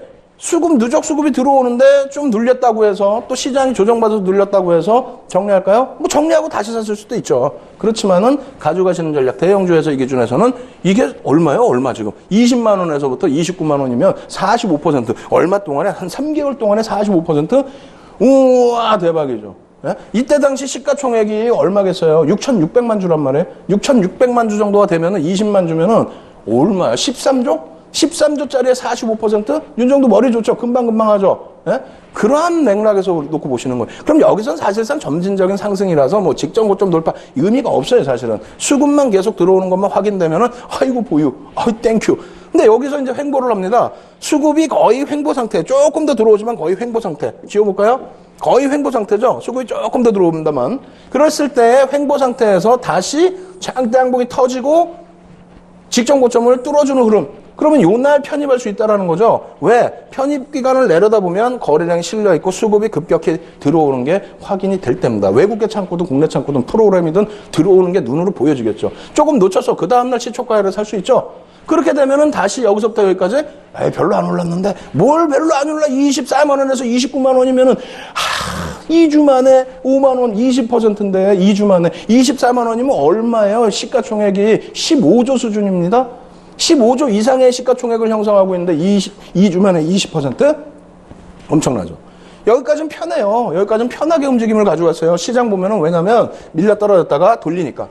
누적 수급이 들어오는데 좀 눌렸다고 해서 또 시장이 조정받아서 눌렸다고 해서 정리할까요? 뭐 정리하고 다시 샀을 수도 있죠. 그렇지만은 가져가시는 전략 대형주에서 이 기준에서는 이게 얼마예요? 얼마 지금 20만 원에서부터 29만 원이면 45% 얼마 동안에 한 3개월 동안에 45% 우와 대박이죠. 예? 이때 당시 시가총액이 얼마겠어요? 6,600만 주란 말이에요. 6,600만 주 정도가 되면은 20만 주면은 얼마야? 13조? 13조짜리에 45%? 윤정도 머리 좋죠? 금방금방 하죠? 예? 그러한 맥락에서 놓고 보시는 거예요. 그럼 여기선 사실상 점진적인 상승이라서 뭐 직전 고점 돌파 의미가 없어요, 사실은. 수급만 계속 들어오는 것만 확인되면은, 아이고, 보유. 아이, 땡큐. 근데 여기서 이제 횡보를 합니다. 수급이 거의 횡보 상태. 조금 더 들어오지만 거의 횡보 상태. 지워볼까요? 거의 횡보 상태죠? 수급이 조금 더 들어옵니다만. 그랬을 때 횡보 상태에서 다시 장대 항복이 터지고 직전 고점을 뚫어주는 흐름. 그러면 요날 편입할 수 있다는 거죠. 왜? 편입 기간을 내려다보면 거래량이 실려있고 수급이 급격히 들어오는 게 확인이 될 때입니다. 외국계 창구든 국내 창구든 프로그램이든 들어오는 게 눈으로 보여지겠죠. 조금 놓쳐서 그 다음날 시초가를 살 수 있죠. 그렇게 되면은 다시 여기서부터 여기까지 별로 안 올랐는데 뭘 별로 안 올라 24만 원에서 29만 원이면은 2주 만에 5만 원 20%인데 2주 만에 24만 원이면 얼마예요? 시가총액이 15조 수준입니다. 15조 이상의 시가총액을 형성하고 있는데 2주 만에 20%? 엄청나죠. 여기까지는 편해요. 여기까지는 편하게 움직임을 가져갔어요. 시장 보면은 왜냐면 밀려 떨어졌다가 돌리니까.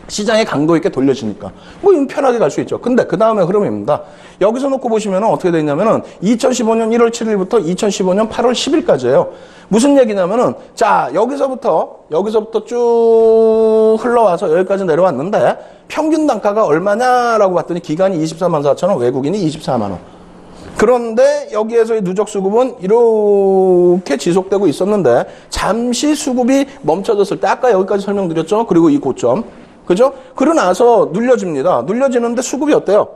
시장의 강도 있게 돌려지니까. 뭐 편하게 갈 수 있죠. 근데 그 다음에 흐름입니다. 여기서 놓고 보시면은 어떻게 되어 있냐면은 2015년 1월 7일부터 2015년 8월 10일까지예요. 무슨 얘기냐면은 자, 여기서부터 쭉 흘러와서 여기까지 내려왔는데 평균 단가가 얼마냐라고 봤더니 기간이 24만 4천 원, 외국인이 24만 원. 그런데 여기에서의 누적 수급은 이렇게 지속되고 있었는데 잠시 수급이 멈춰졌을 때 아까 여기까지 설명드렸죠. 그리고 이 고점. 그죠? 그러고 나서 눌려집니다. 눌려지는데 수급이 어때요?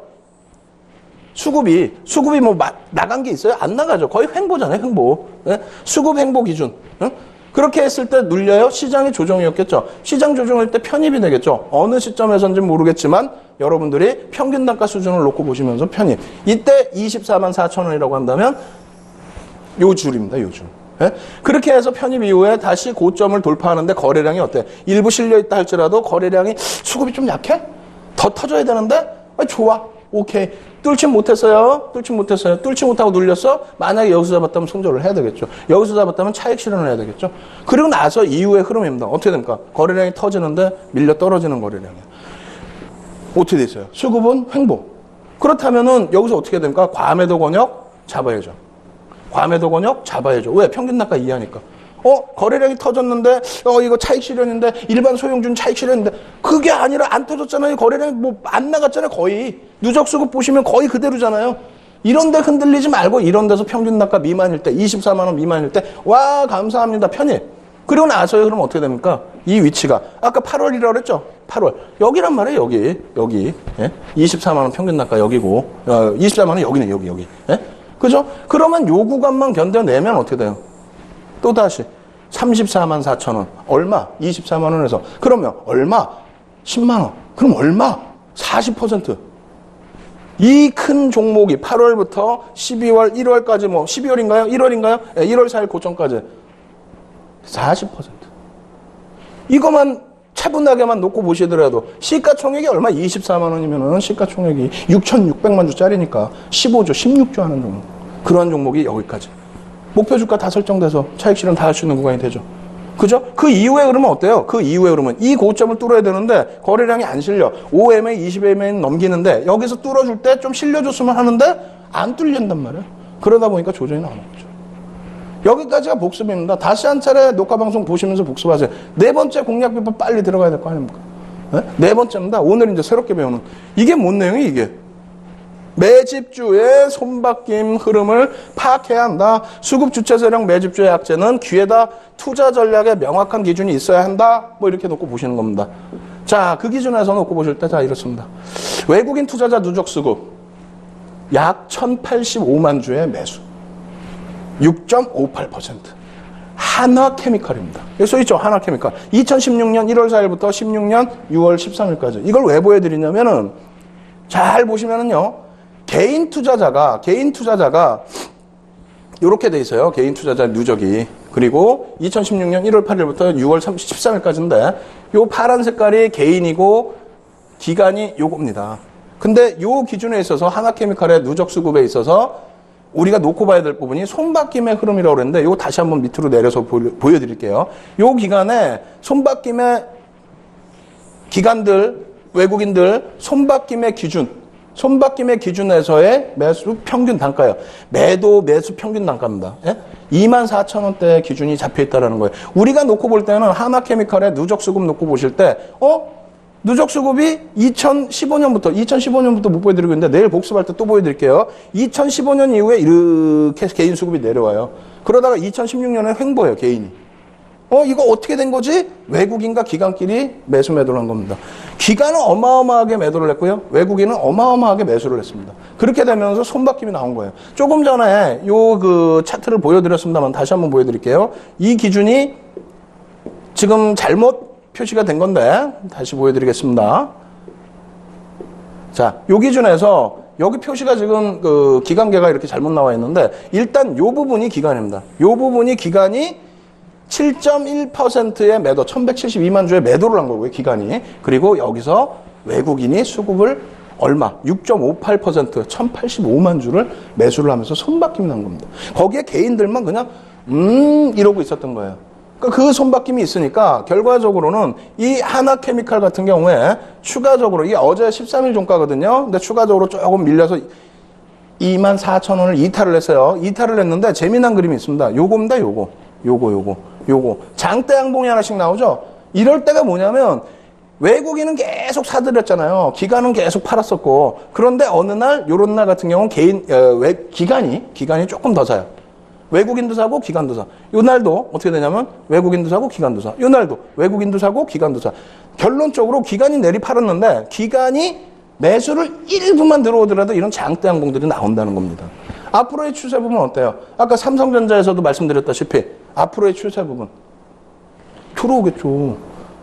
수급이 뭐 나간 게 있어요? 안 나가죠. 거의 횡보잖아요, 횡보. 네? 수급 횡보 기준. 네? 그렇게 했을 때 눌려요? 시장의 조정이었겠죠. 시장 조정일 때 편입이 되겠죠. 어느 시점에서인지 모르겠지만 여러분들이 평균 단가 수준을 놓고 보시면서 편입. 이때 24만 4천 원이라고 한다면 요 줄입니다, 요 줄. 예? 그렇게 해서 편입 이후에 다시 고점을 돌파하는데 거래량이 어때? 일부 실려있다 할지라도 거래량이 수급이 좀 약해? 더 터져야 되는데? 좋아. 오케이. 뚫지 못했어요. 뚫지 못하고 눌렸어? 만약에 여기서 잡았다면 손절을 해야 되겠죠. 여기서 잡았다면 차익 실현을 해야 되겠죠. 그리고 나서 이후의 흐름입니다. 어떻게 됩니까? 거래량이 터지는데 밀려 떨어지는 거래량이야. 어떻게 돼 있어요? 수급은 횡보. 그렇다면은 여기서 어떻게 됩니까? 과매도 권역 잡아야죠. 과매도 권역 잡아야죠. 왜? 평균 단가 이하니까. 거래량이 터졌는데, 이거 차익 실현인데, 일반 소형주는 차익 실현인데, 그게 아니라 안 터졌잖아요. 거래량이 안 나갔잖아요. 거의. 누적 수급 보시면 거의 그대로잖아요. 이런 데 흔들리지 말고, 이런 데서 평균 단가 미만일 때, 24만원 미만일 때, 와, 감사합니다. 편입. 그리고 나서요, 그럼 어떻게 됩니까? 이 위치가. 아까 8월이라고 그랬죠? 8월. 여기란 말이에요, 여기. 예? 24만원 평균 단가 여기고, 24만원 여기네, 여기. 예? 그죠? 그러면 요 구간만 견뎌내면 어떻게 돼요? 또다시 34만 4천 원. 얼마? 24만 원에서. 그러면 얼마? 10만 원. 그럼 얼마? 40%. 이 큰 종목이 8월부터 12월, 1월까지 12월인가요? 1월인가요? 네, 1월 4일 고점까지 40%. 이거만 차분하게만 놓고 보시더라도 시가총액이 얼마? 24만 원이면은 시가총액이 6,600만 주짜리니까 15조, 16조 하는 종목. 그러한 종목이 여기까지. 목표 주가 다 설정돼서 차익 실현 다 할 수 있는 구간이 되죠. 그죠? 그 이후에 그러면 어때요? 그 이후에 그러면 이 고점을 뚫어야 되는데 거래량이 안 실려. 5MA, 20MA 넘기는데 여기서 뚫어줄 때 좀 실려줬으면 하는데 안 뚫린단 말이에요. 그러다 보니까 조정이 나오는 거죠. 여기까지가 복습입니다. 다시 한 차례 녹화방송 보시면서 복습하세요. 네 번째 공략 비법 빨리 들어가야 될 거 아닙니까? 네 번째입니다. 오늘 이제 새롭게 배우는. 이게 뭔 내용이 이게? 매집주의 손바뀜 흐름을 파악해야 한다. 수급 주체 세력 매집주의 약재는 귀에다 투자 전략에 명확한 기준이 있어야 한다. 이렇게 놓고 보시는 겁니다. 자, 그 기준에서 놓고 보실 때, 자, 이렇습니다. 외국인 투자자 누적 수급 약 1,085만 주의 매수. 6.58%. 한화케미칼입니다. 여기 써있죠? 한화케미칼. 2016년 1월 4일부터 16년 6월 13일까지. 이걸 왜 보여드리냐면은, 잘 보시면은요, 개인 투자자가 이렇게 돼 있어요. 개인 투자자 누적이. 그리고 2016년 1월 8일부터 6월 13일까지인데 요 파란 색깔이 개인이고 기간이 요겁니다. 근데 요 기준에 있어서 하나케미칼의 누적 수급에 있어서 우리가 놓고 봐야 될 부분이 손바뀜의 흐름이라고 그랬는데 요거 다시 한번 밑으로 내려서 보여드릴게요. 요 기간에 손바뀜의 기관들, 외국인들 손바뀜의 기준에서의 매수 평균 단가예요. 매수 평균 단가입니다. 예? 24,000원대 기준이 잡혀있다는 거예요. 우리가 놓고 볼 때는 하나케미칼의 누적 수급 놓고 보실 때, 누적 수급이 2015년부터 못 보여드리고 있는데 내일 복습할 때 또 보여드릴게요. 2015년 이후에 이렇게 개인 수급이 내려와요. 그러다가 2016년에 횡보해요, 개인이. 이거 어떻게 된 거지? 외국인과 기관끼리 매수 매도를 한 겁니다. 기관은 어마어마하게 매도를 했고요. 외국인은 어마어마하게 매수를 했습니다. 그렇게 되면서 손바뀜이 나온 거예요. 조금 전에 그 차트를 보여드렸습니다만 다시 한번 보여드릴게요. 이 기준이 지금 잘못 표시가 된 건데 다시 보여드리겠습니다. 자, 요 기준에서 여기 표시가 지금 그 기간계가 이렇게 잘못 나와 있는데 일단 요 부분이 기간입니다. 요 부분이 기간이 7.1%의 매도, 1172만 주의 매도를 한 거고요, 기간이. 그리고 여기서 외국인이 수급을 얼마? 6.58%, 1085만 주를 매수를 하면서 손바뀜이 난 겁니다. 거기에 개인들만 그냥, 이러고 있었던 거예요. 그 손바뀜이 있으니까 결과적으로는 이 하나케미칼 같은 경우에 추가적으로, 이게 어제 13일 종가거든요. 근데 추가적으로 조금 밀려서 24,000원을 이탈을 했어요. 이탈을 했는데 재미난 그림이 있습니다. 요겁니다, 요거. 장대 양봉이 하나씩 나오죠? 이럴 때가 뭐냐면, 외국인은 계속 사들였잖아요. 기관은 계속 팔았었고. 그런데 어느 날, 요런 날 같은 경우는 기관이 조금 더 사요. 외국인도 사고, 기관도 사. 요 날도 어떻게 되냐면, 외국인도 사고, 기관도 사. 요 날도 외국인도 사고, 기관도 사. 결론적으로 기관이 내리 팔았는데, 기관이 매수를 일부만 들어오더라도 이런 장대 양봉들이 나온다는 겁니다. 앞으로의 추세 부분 어때요? 아까 삼성전자에서도 말씀드렸다시피 앞으로의 추세 부분 들어오겠죠.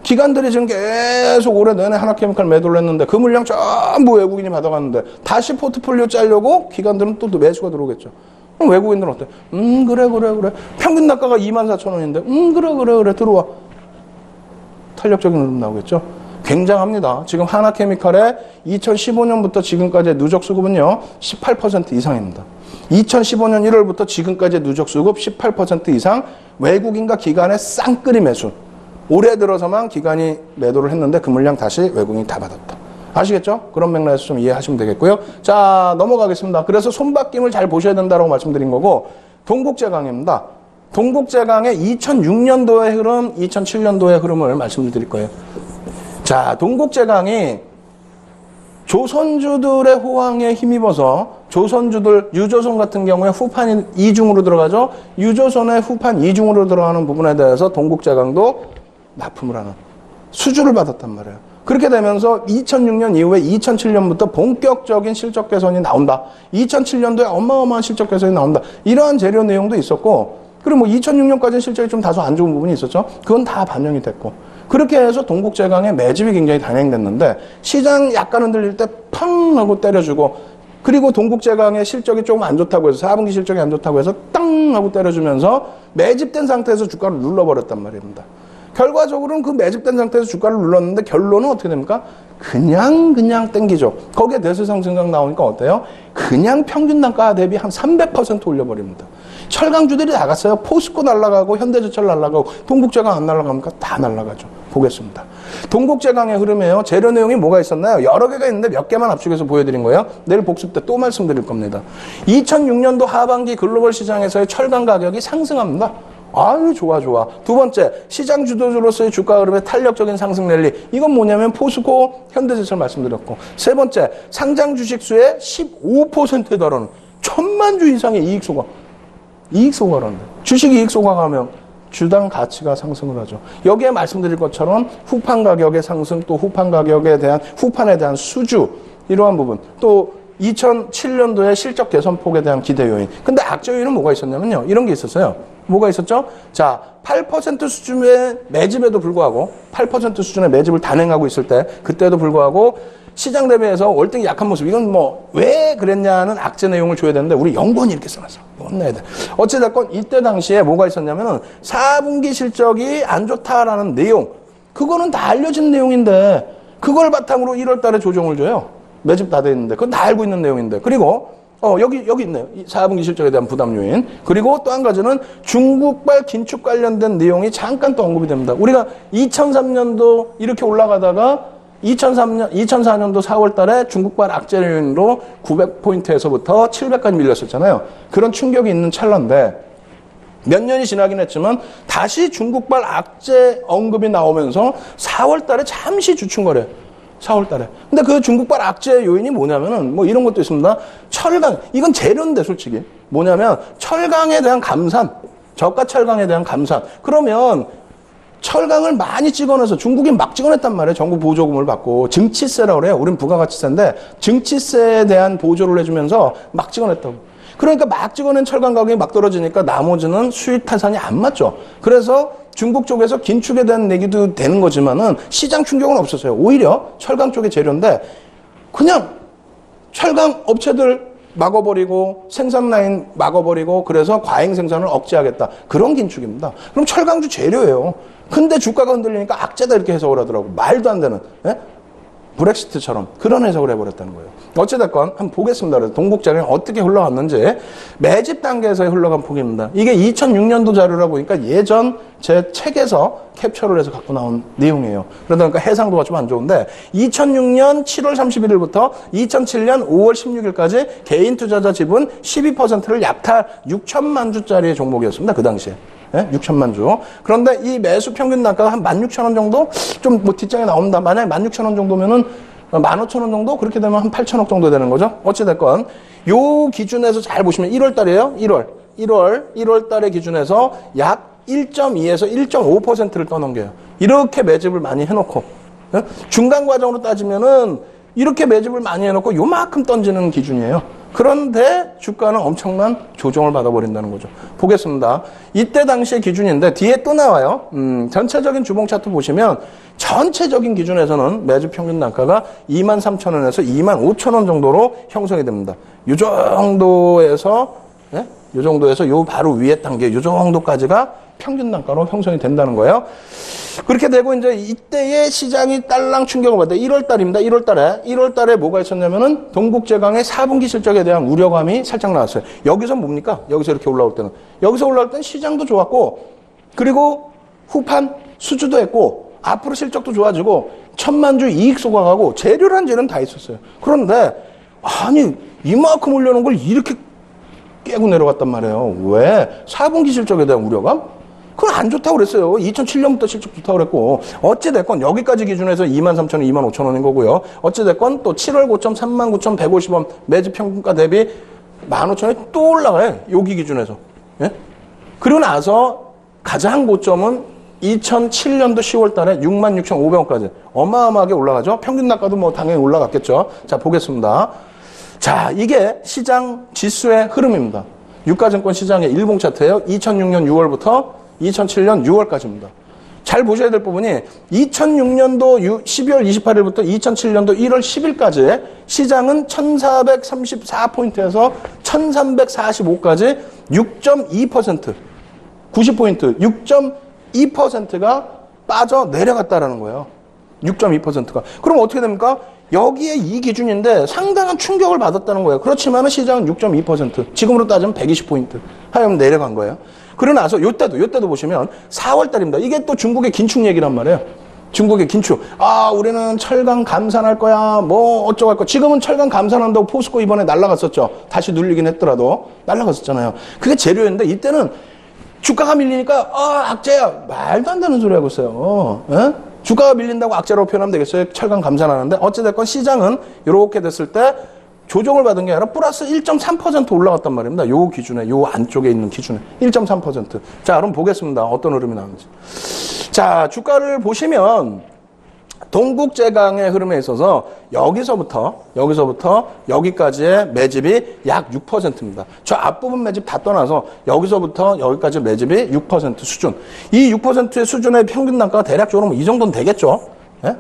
기관들이 지금 계속 올해 내내 하나케미칼 매도를 했는데 그 물량 전부 외국인이 받아갔는데 다시 포트폴리오 짜려고 기관들은 또 매수가 들어오겠죠. 그럼 외국인들은 어때? 그래. 평균 단가가 24,000원인데, 그래. 들어와. 탄력적인 흐름 나오겠죠? 굉장합니다. 지금 하나케미칼의 2015년부터 지금까지의 누적 수급은요, 18% 이상입니다. 2015년 1월부터 지금까지의 누적 수급 18% 이상 외국인과 기관의 쌍끌이 매수. 올해 들어서만 기관이 매도를 했는데 그 물량 다시 외국인이 다 받았다. 아시겠죠? 그런 맥락에서 좀 이해하시면 되겠고요. 자, 넘어가겠습니다. 그래서 손바뀜을 잘 보셔야 된다고 말씀드린 거고, 동국제강입니다. 동국제강의 2006년도의 흐름, 2007년도의 흐름을 말씀드릴 거예요. 자, 동국제강이 조선주들의 호황에 힘입어서 조선주들, 유조선 같은 경우에 후판 2중으로 들어가죠. 유조선의 후판 2중으로 들어가는 부분에 대해서 동국제강도 납품을 하는 수주를 받았단 말이에요. 그렇게 되면서 2006년 이후에 2007년부터 본격적인 실적 개선이 나온다. 2007년도에 어마어마한 실적 개선이 나온다. 이러한 재료 내용도 있었고, 그리고 뭐 2006년까지는 실적이 좀 다소 안 좋은 부분이 있었죠. 그건 다 반영이 됐고. 그렇게 해서 동국제강의 매집이 굉장히 단행됐는데, 시장 약간 흔들릴 때 팡 하고 때려주고, 그리고 동국제강의 실적이 조금 안 좋다고 해서, 4분기 실적이 안 좋다고 해서 땅 하고 때려주면서 매집된 상태에서 주가를 눌러버렸단 말입니다. 결과적으로는 그 매집된 상태에서 주가를 눌렀는데 결론은 어떻게 됩니까? 그냥 땡기죠. 거기에 대수상 증강 나오니까 어때요? 그냥 평균 단가 대비 한 300% 올려버립니다. 철강주들이 나갔어요. 포스코 날아가고 현대제철 날아가고 동국제강 안 날아갑니까? 다 날아가죠. 보겠습니다. 동국제강의 흐름이에요. 재료 내용이 뭐가 있었나요? 여러 개가 있는데 몇 개만 압축해서 보여드린 거예요. 내일 복습 때 또 말씀드릴 겁니다. 2006년도 하반기 글로벌 시장에서의 철강 가격이 상승합니다. 아유, 좋아. 두 번째, 시장 주도주로서의 주가 흐름의 탄력적인 상승 랠리. 이건 뭐냐면 포스코, 현대제철 말씀드렸고. 세 번째, 상장 주식 수의 15%에 달하는 1000만 주 이상의 이익 소가라는데. 주식 이익 소가가면 주당 가치가 상승을 하죠. 여기에 말씀드릴 것처럼 후판 가격의 상승, 또 후판에 대한 수주, 이러한 부분. 또 2007년도에 실적 개선폭에 대한 기대 요인. 근데 악재 요인은 뭐가 있었냐면요. 이런 게 있었어요. 뭐가 있었죠? 자, 8% 수준의 매집에도 불구하고 8% 수준의 매집을 단행하고 있을 때 그때도 불구하고 시장 대비해서 월등히 약한 모습. 이건 뭐 왜 그랬냐는 악재 내용을 줘야 되는데 우리 연구원이 이렇게 써놨어. 혼내야 돼. 어찌됐건 이때 당시에 뭐가 있었냐면은 4분기 실적이 안 좋다라는 내용. 그거는 다 알려진 내용인데 그걸 바탕으로 1월 달에 조정을 줘요. 매집 다 돼 있는데. 그건 다 알고 있는 내용인데. 그리고 여기 있네요. 4분기 실적에 대한 부담 요인. 그리고 또 한 가지는 중국발 긴축 관련된 내용이 잠깐 또 언급이 됩니다. 우리가 2003년도 이렇게 올라가다가 2004년도 4월 달에 중국발 악재 요인으로 900포인트에서부터 700까지 밀렸었잖아요. 그런 충격이 있는 찰나인데 몇 년이 지나긴 했지만 다시 중국발 악재 언급이 나오면서 4월 달에 잠시 주춤거려요. 4월 달에. 근데 그 중국발 악재 요인이 뭐냐면은 뭐 이런 것도 있습니다. 철강. 이건 재료인데 솔직히. 뭐냐면 철강에 대한 감산. 저가 철강에 대한 감산. 그러면 철강을 많이 찍어내서 중국이 막 찍어냈단 말이에요. 정부 보조금을 받고. 증치세라고 그래요. 우린 부가가치세인데 증치세에 대한 보조를 해주면서 막 찍어냈다고. 그러니까 막 찍어낸 철강 가격이 막 떨어지니까 나머지는 수익 타산이 안 맞죠. 그래서 중국 쪽에서 긴축에 대한 얘기도 되는 거지만은 시장 충격은 없었어요. 오히려 철강 쪽의 재료인데 그냥 철강 업체들 막아버리고 생산 라인 막아버리고 그래서 과잉 생산을 억제하겠다. 그런 긴축입니다. 그럼 철강주 재료예요. 근데 주가가 흔들리니까 악재다 이렇게 해석을 하더라고. 말도 안 되는. 예? 브렉시트처럼 그런 해석을 해버렸다는 거예요. 어찌됐건 한번 보겠습니다. 그래서 동국제강이 어떻게 흘러갔는지 매집 단계에서 흘러간 폭입니다. 이게 2006년도 자료라 보니까 예전 제 책에서 캡처를 해서 갖고 나온 내용이에요. 그러다 보니까 해상도가 좀 안 좋은데 2006년 7월 31일부터 2007년 5월 16일까지 개인 투자자 지분 12%를 약탈 6천만 주짜리의 종목이었습니다. 그 당시에. 6천만 주. 그런데 이 매수 평균 단가가 한 16,000원 정도? 좀 뭐 뒷장에 나옵니다. 만약에 16,000원 정도면은 15,000원 정도? 그렇게 되면 한 8천억 정도 되는 거죠. 어찌됐건. 요 기준에서 잘 보시면 1월 달이에요. 1월 달의 기준에서 약 1.2에서 1.5%를 떠넘겨요. 이렇게 매집을 많이 해놓고. 중간 과정으로 따지면은 이렇게 매집을 많이 해놓고 요만큼 던지는 기준이에요. 그런데 주가는 엄청난 조정을 받아버린다는 거죠. 보겠습니다. 이때 당시의 기준인데 뒤에 또 나와요. 전체적인 주봉 차트 보시면 전체적인 기준에서는 매주 평균 단가가 23,000원에서 25,000원 정도로 형성이 됩니다. 이 정도에서 예? 요 정도에서 요 바로 위에 단계, 요 정도까지가 평균 단가로 형성이 된다는 거예요. 그렇게 되고 이제 이때의 시장이 딸랑 충격을 받아요. 1월 달입니다. 1월 달에 뭐가 있었냐면은 동국제강의 4분기 실적에 대한 우려감이 살짝 나왔어요. 여기서 뭡니까? 여기서 이렇게 올라올 때는. 여기서 올라올 때는 시장도 좋았고, 그리고 후판 수주도 했고, 앞으로 실적도 좋아지고, 천만주 이익 소각하고, 재료란지는 다 있었어요. 그런데, 아니, 이만큼 올려놓은 걸 이렇게 깨고 내려갔단 말이에요. 왜? 4분기 실적에 대한 우려감? 그건 안 좋다고 그랬어요. 2007년부터 실적 좋다고 그랬고, 어찌됐건 여기까지 기준에서 23,000원, 25,000원인 거고요. 어찌됐건 또 7월 고점 39,150원 매집 평균가 대비 15,000원이 또 올라가요. 여기 기준에서. 예? 그리고 나서 가장 고점은 2007년도 10월 달에 66,500원까지 어마어마하게 올라가죠. 평균 단가도 뭐 당연히 올라갔겠죠. 자, 보겠습니다. 자, 이게 시장 지수의 흐름입니다. 유가증권 시장의 일봉 차트예요. 2006년 6월부터 2007년 6월까지입니다. 잘 보셔야 될 부분이 2006년도 12월 28일부터 2007년도 1월 10일까지 시장은 1434포인트에서 1345까지 6.2%, 90포인트, 6.2%가 빠져 내려갔다라는 거예요. 6.2%가. 그럼 어떻게 됩니까? 여기에 이 기준인데 상당한 충격을 받았다는 거예요. 그렇지만 시장은 6.2%, 지금으로 따지면 120포인트 하여금 내려간 거예요. 그러고 나서 요때도 보시면 4월 달입니다. 이게 또 중국의 긴축 얘기란 말이에요. 중국의 긴축. 아, 우리는 철강 감산할 거야. 뭐 어쩌고 할 거야. 지금은 철강 감산한다고 포스코 이번에 날라갔었죠. 다시 눌리긴 했더라도 날라갔었잖아요. 그게 재료였는데 이때는 주가가 밀리니까 악재야. 말도 안 되는 소리 하고 있어요. 에? 주가가 밀린다고 악재라고 표현하면 되겠어요? 철강 감산하는데 어찌됐건 시장은 이렇게 됐을 때 조정을 받은 게 아니라 플러스 1.3% 올라갔단 말입니다. 요 기준에, 요 안쪽에 있는 기준에 1.3%. 자, 그럼 보겠습니다. 어떤 흐름이 나오는지. 자, 주가를 보시면 동국제강의 흐름에 있어서 여기서부터 여기까지의 매집이 약 6%입니다. 저 앞부분 매집 다 떠나서 여기서부터 여기까지 매집이 6% 수준. 이 6%의 수준의 평균 단가가 대략적으로 이 정도는 되겠죠. 예?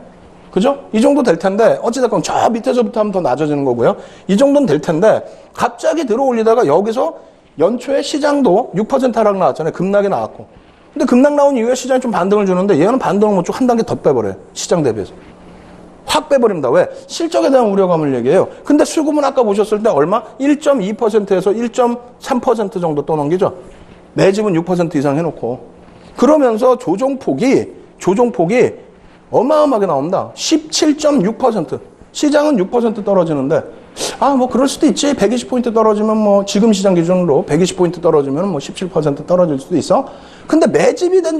그죠? 이 정도 될 텐데, 어찌됐건 저 밑에서부터 하면 더 낮아지는 거고요. 이 정도는 될 텐데, 갑자기 들어 올리다가 여기서 연초에 시장도 6% 하락 나왔잖아요. 급락이 나왔고. 근데 급락 나온 이후에 시장이 좀 반등을 주는데, 얘는 반등을 못 주고 한 단계 더 빼버려요. 시장 대비해서. 확 빼버립니다. 왜? 실적에 대한 우려감을 얘기해요. 근데 수급은 아까 보셨을 때 얼마? 1.2%에서 1.3% 정도 떠넘기죠. 매집은 6% 이상 해놓고. 그러면서 조정폭이 어마어마하게 나옵니다. 17.6%. 시장은 6% 떨어지는데, 뭐 그럴 수도 있지. 120포인트 떨어지면 뭐 지금 시장 기준으로 120포인트 떨어지면 뭐 17% 떨어질 수도 있어. 근데 매집이 된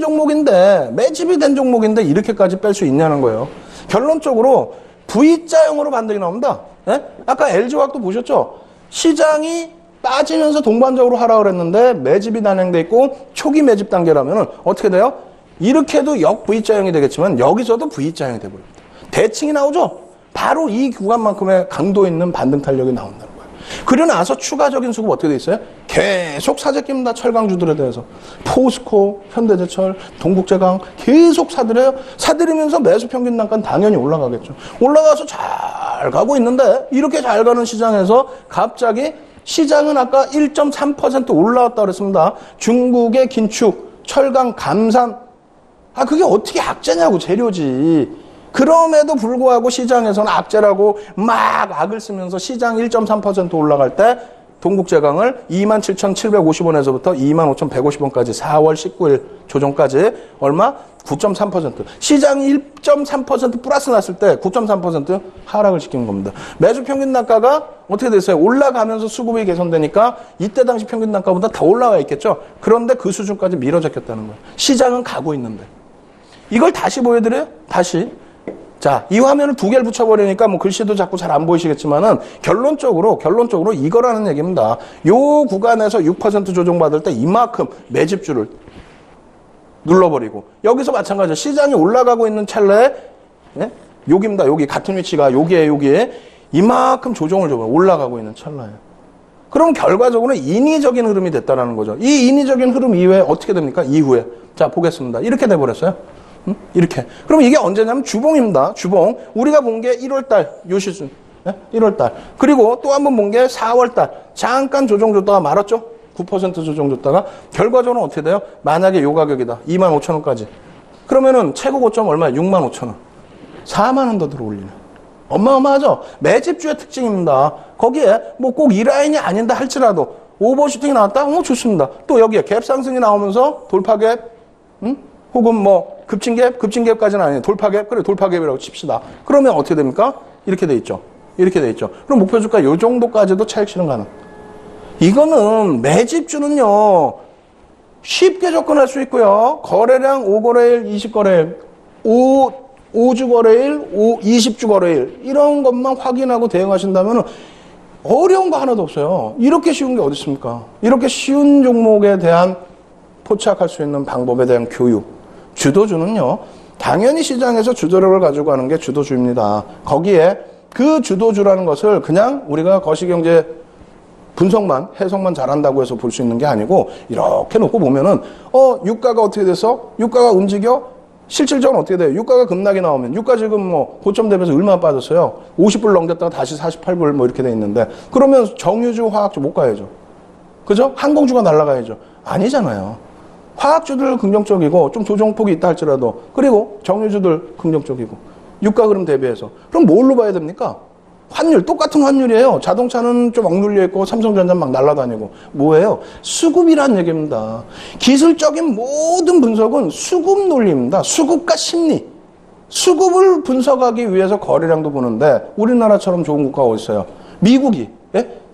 종목인데 이렇게까지 뺄 수 있냐는 거예요. 결론적으로 V자형으로 반등이 나옵니다. 예? 아까 LG화학도 보셨죠? 시장이 빠지면서 동반적으로 하락을 했는데 매집이 단행돼 있고 초기 매집 단계라면 어떻게 돼요? 이렇게도 역 V자형이 되겠지만 여기서도 V자형이 돼버립니다. 대칭이 나오죠? 바로 이 구간만큼의 강도 있는 반등 탄력이 나온다는 거예요. 그러고 나서 추가적인 수급 어떻게 돼 있어요? 계속 사재끼입니다. 철강주들에 대해서. 포스코, 현대제철, 동국제강 계속 사들여요. 사들이면서 매수 평균 단가는 당연히 올라가겠죠. 올라가서 잘 가고 있는데 이렇게 잘 가는 시장에서 갑자기 시장은 아까 1.3% 올라왔다 그랬습니다. 중국의 긴축, 철강 감산. 그게 어떻게 악재냐고, 재료지. 그럼에도 불구하고 시장에서는 악재라고 막 악을 쓰면서 시장 1.3% 올라갈 때 동국제강을 27,750원에서부터 25,150원까지 4월 19일 조정까지 얼마? 9.3%. 시장이 1.3% 플러스 났을 때 9.3% 하락을 시키는 겁니다. 매주 평균 단가가 어떻게 됐어요? 올라가면서 수급이 개선되니까 이때 당시 평균 단가보다 더 올라가 있겠죠? 그런데 그 수준까지 밀어잡혔다는 거예요. 시장은 가고 있는데. 이걸 다시 보여드려요? 다시. 자, 이 화면을 두 개를 붙여버리니까 뭐 글씨도 자꾸 잘 안 보이시겠지만은 결론적으로 이거라는 얘기입니다. 요 구간에서 6% 조정받을 때 이만큼 매집줄을 눌러버리고 여기서 마찬가지로 시장이 올라가고 있는 찰나에 예? 여기입니다. 여기 같은 위치가 여기에 이만큼 조정을 줘요. 올라가고 있는 찰나에. 그럼 결과적으로 인위적인 흐름이 됐다는 거죠. 이 인위적인 흐름 이후에 어떻게 됩니까? 이후에. 자, 보겠습니다. 이렇게 돼버렸어요. 이렇게. 그럼 이게 언제냐면 주봉입니다. 주봉. 우리가 본 게 1월달 요 시즌. 네? 1월달. 그리고 또 한 번 본 게 4월달. 잠깐 조정 줬다가 말았죠. 9% 조정줬다가 결과적으로 어떻게 돼요? 만약에 요 가격이다. 25,000원까지. 그러면은 최고 고점 얼마야? 65,000원. 4만 원 더 들어올리는. 어마어마하죠? 매집주의 특징입니다. 거기에 뭐 꼭 이 라인이 아닌다 할지라도 오버슈팅이 나왔다? 좋습니다. 또 여기에 갭 상승이 나오면서 돌파갭, 혹은 뭐 급진갭까지는 아니에요. 돌파갭, 그래 돌파갭이라고 칩시다. 그러면 어떻게 됩니까? 이렇게 돼 있죠. 이렇게 돼 있죠. 그럼 목표 주가 요 정도까지도 차익 실현 가능. 이거는 매집주는요 쉽게 접근할 수 있고요. 거래량 5거래일, 20거래일, 5주 거래일, 20주 거래일 이런 것만 확인하고 대응하신다면 어려운 거 하나도 없어요. 이렇게 쉬운 게 어디 있습니까? 이렇게 쉬운 종목에 대한 포착할 수 있는 방법에 대한 교육. 주도주는요 당연히 시장에서 주도력을 가지고 가는 게 주도주입니다. 거기에 그 주도주라는 것을 그냥 우리가 거시경제 분석만, 해석만 잘한다고 해서 볼 수 있는 게 아니고 이렇게 놓고 보면은 유가가 어떻게 돼서 유가가 움직여? 실질적으로 어떻게 돼요? 유가가 급락이 나오면 유가 지금 뭐 고점 대비해서 얼마나 빠졌어요? 50불 넘겼다가 다시 48불 뭐 이렇게 돼 있는데 그러면 정유주, 화학주 못 가야죠. 그죠? 항공주가 날아가야죠. 아니잖아요. 화학주들 긍정적이고 좀 조정폭이 있다 할지라도 그리고 정유주들 긍정적이고 유가 흐름 대비해서 그럼 뭘로 봐야 됩니까? 환율, 똑같은 환율이에요. 자동차는 좀 억눌려 있고 삼성전자는 막 날아다니고 뭐예요? 수급이란 얘기입니다. 기술적인 모든 분석은 수급 논리입니다. 수급과 심리. 수급을 분석하기 위해서 거래량도 보는데 우리나라처럼 좋은 국가가 어디 있어요? 미국이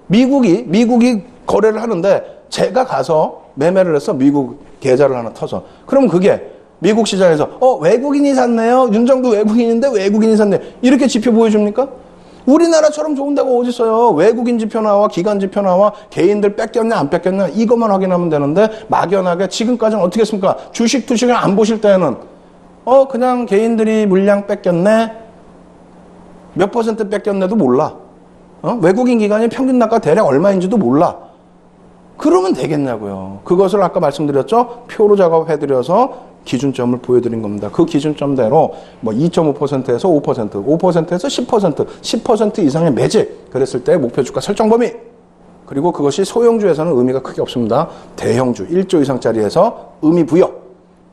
미국이 거래를 하는데 제가 가서 매매를 해서 미국 계좌를 하나 터서 그럼 그게 미국 시장에서 외국인이 샀네요. 윤정도 외국인인데 외국인이 샀네. 이렇게 지표 보여줍니까? 우리나라처럼 좋은 데가 어디 있어요? 외국인 지표 나와 기관 지표 나와 개인들 뺏겼냐 안 뺏겼냐 이것만 확인하면 되는데 막연하게 지금까지는 어떻게 했습니까? 주식 투식을 안 보실 때는 그냥 개인들이 물량 뺏겼네 몇 퍼센트 뺏겼네도 몰라. 외국인 기관이 평균 단가 대략 얼마인지도 몰라. 그러면 되겠냐고요. 그것을 아까 말씀드렸죠? 표로 작업해드려서 기준점을 보여드린 겁니다. 그 기준점대로 뭐 2.5%에서 5%, 5%에서 10%, 10% 이상의 매집 그랬을 때 목표 주가 설정 범위 그리고 그것이 소형주에서는 의미가 크게 없습니다. 대형주 1조 이상짜리에서 의미 부여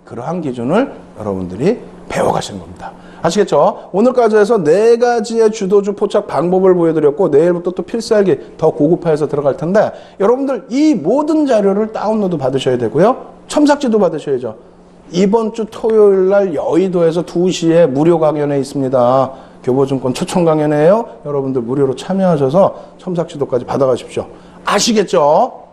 그러한 기준을 여러분들이 배워가시는 겁니다. 아시겠죠? 오늘까지 해서 4가지의 주도주 포착 방법을 보여드렸고 내일부터 또 필살기 더 고급화해서 들어갈 텐데 여러분들 이 모든 자료를 다운로드 받으셔야 되고요. 첨삭지도 받으셔야죠. 이번 주 토요일 날 여의도에서 2시에 무료 강연회 있습니다. 교보증권 초청 강연회예요. 여러분들 무료로 참여하셔서 첨삭지도까지 받아가십시오. 아시겠죠?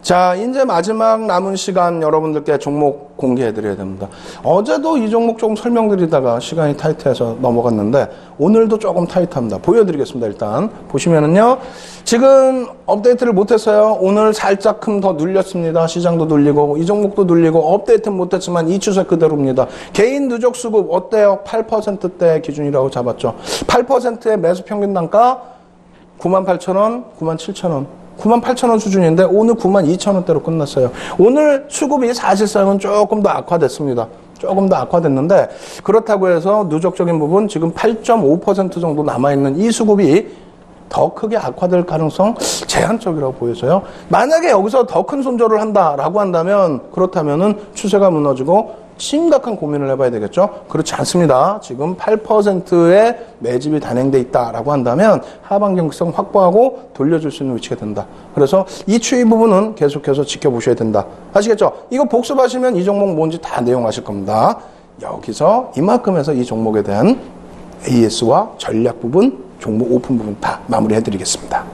자, 이제 마지막 남은 시간 여러분들께 종목 공개해드려야 됩니다. 어제도 이 종목 조금 설명드리다가 시간이 타이트해서 넘어갔는데 오늘도 조금 타이트합니다. 보여드리겠습니다. 일단 보시면은요. 지금 업데이트를 못했어요. 오늘 살짝 더 눌렸습니다. 시장도 눌리고 이 종목도 눌리고 업데이트는 못했지만 이 추세 그대로입니다. 개인 누적 수급 어때요? 8%대 기준이라고 잡았죠. 8%의 매수 평균 단가 98,000원, 97,000원. 98,000원 수준인데 오늘 92,000원대로 끝났어요. 오늘 수급이 사실상은 조금 더 악화됐습니다. 조금 더 악화됐는데 그렇다고 해서 누적적인 부분 지금 8.5% 정도 남아있는 이 수급이 더 크게 악화될 가능성 제한적이라고 보여서요. 만약에 여기서 더 큰 손절을 한다라고 한다면 그렇다면은 추세가 무너지고 심각한 고민을 해봐야 되겠죠. 그렇지 않습니다. 지금 8%의 매집이 단행돼 있다라고 한다면 하방 경직성 확보하고 돌려줄 수 있는 위치가 된다. 그래서 이 추이 부분은 계속해서 지켜보셔야 된다. 아시겠죠? 이거 복습하시면 이 종목 뭔지 다 내용 아실 겁니다. 여기서 이만큼에서 이 종목에 대한 AS와 전략 부분, 종목 오픈 부분 다 마무리해드리겠습니다.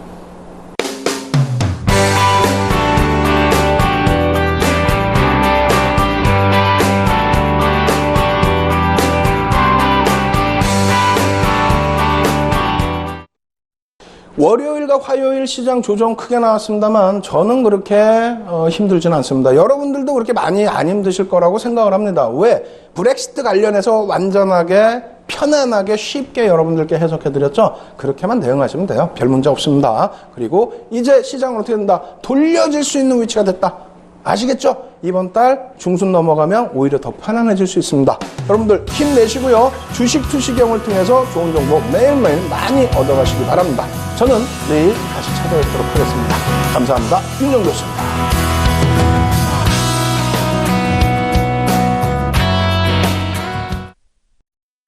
월요일과 화요일 시장 조정 크게 나왔습니다만 저는 그렇게 힘들지는 않습니다. 여러분들도 그렇게 많이 안 힘드실 거라고 생각을 합니다. 왜? 브렉시트 관련해서 완전하게 편안하게 쉽게 여러분들께 해석해드렸죠? 그렇게만 대응하시면 돼요. 별 문제 없습니다. 그리고 이제 시장은 어떻게 된다? 돌려질 수 있는 위치가 됐다. 아시겠죠? 이번 달 중순 넘어가면 오히려 더 편안해질 수 있습니다. 여러분들 힘내시고요. 주식 투시경을 통해서 좋은 정보 매일매일 많이 얻어가시기 바랍니다. 저는 내일 다시 찾아뵙도록 하겠습니다. 감사합니다. 윤정도였습니다.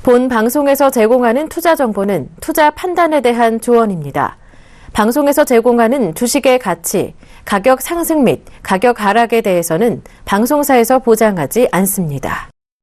본 방송에서 제공하는 투자 정보는 투자 판단에 대한 조언입니다. 방송에서 제공하는 주식의 가치, 가격 상승 및 가격 하락에 대해서는 방송사에서 보장하지 않습니다.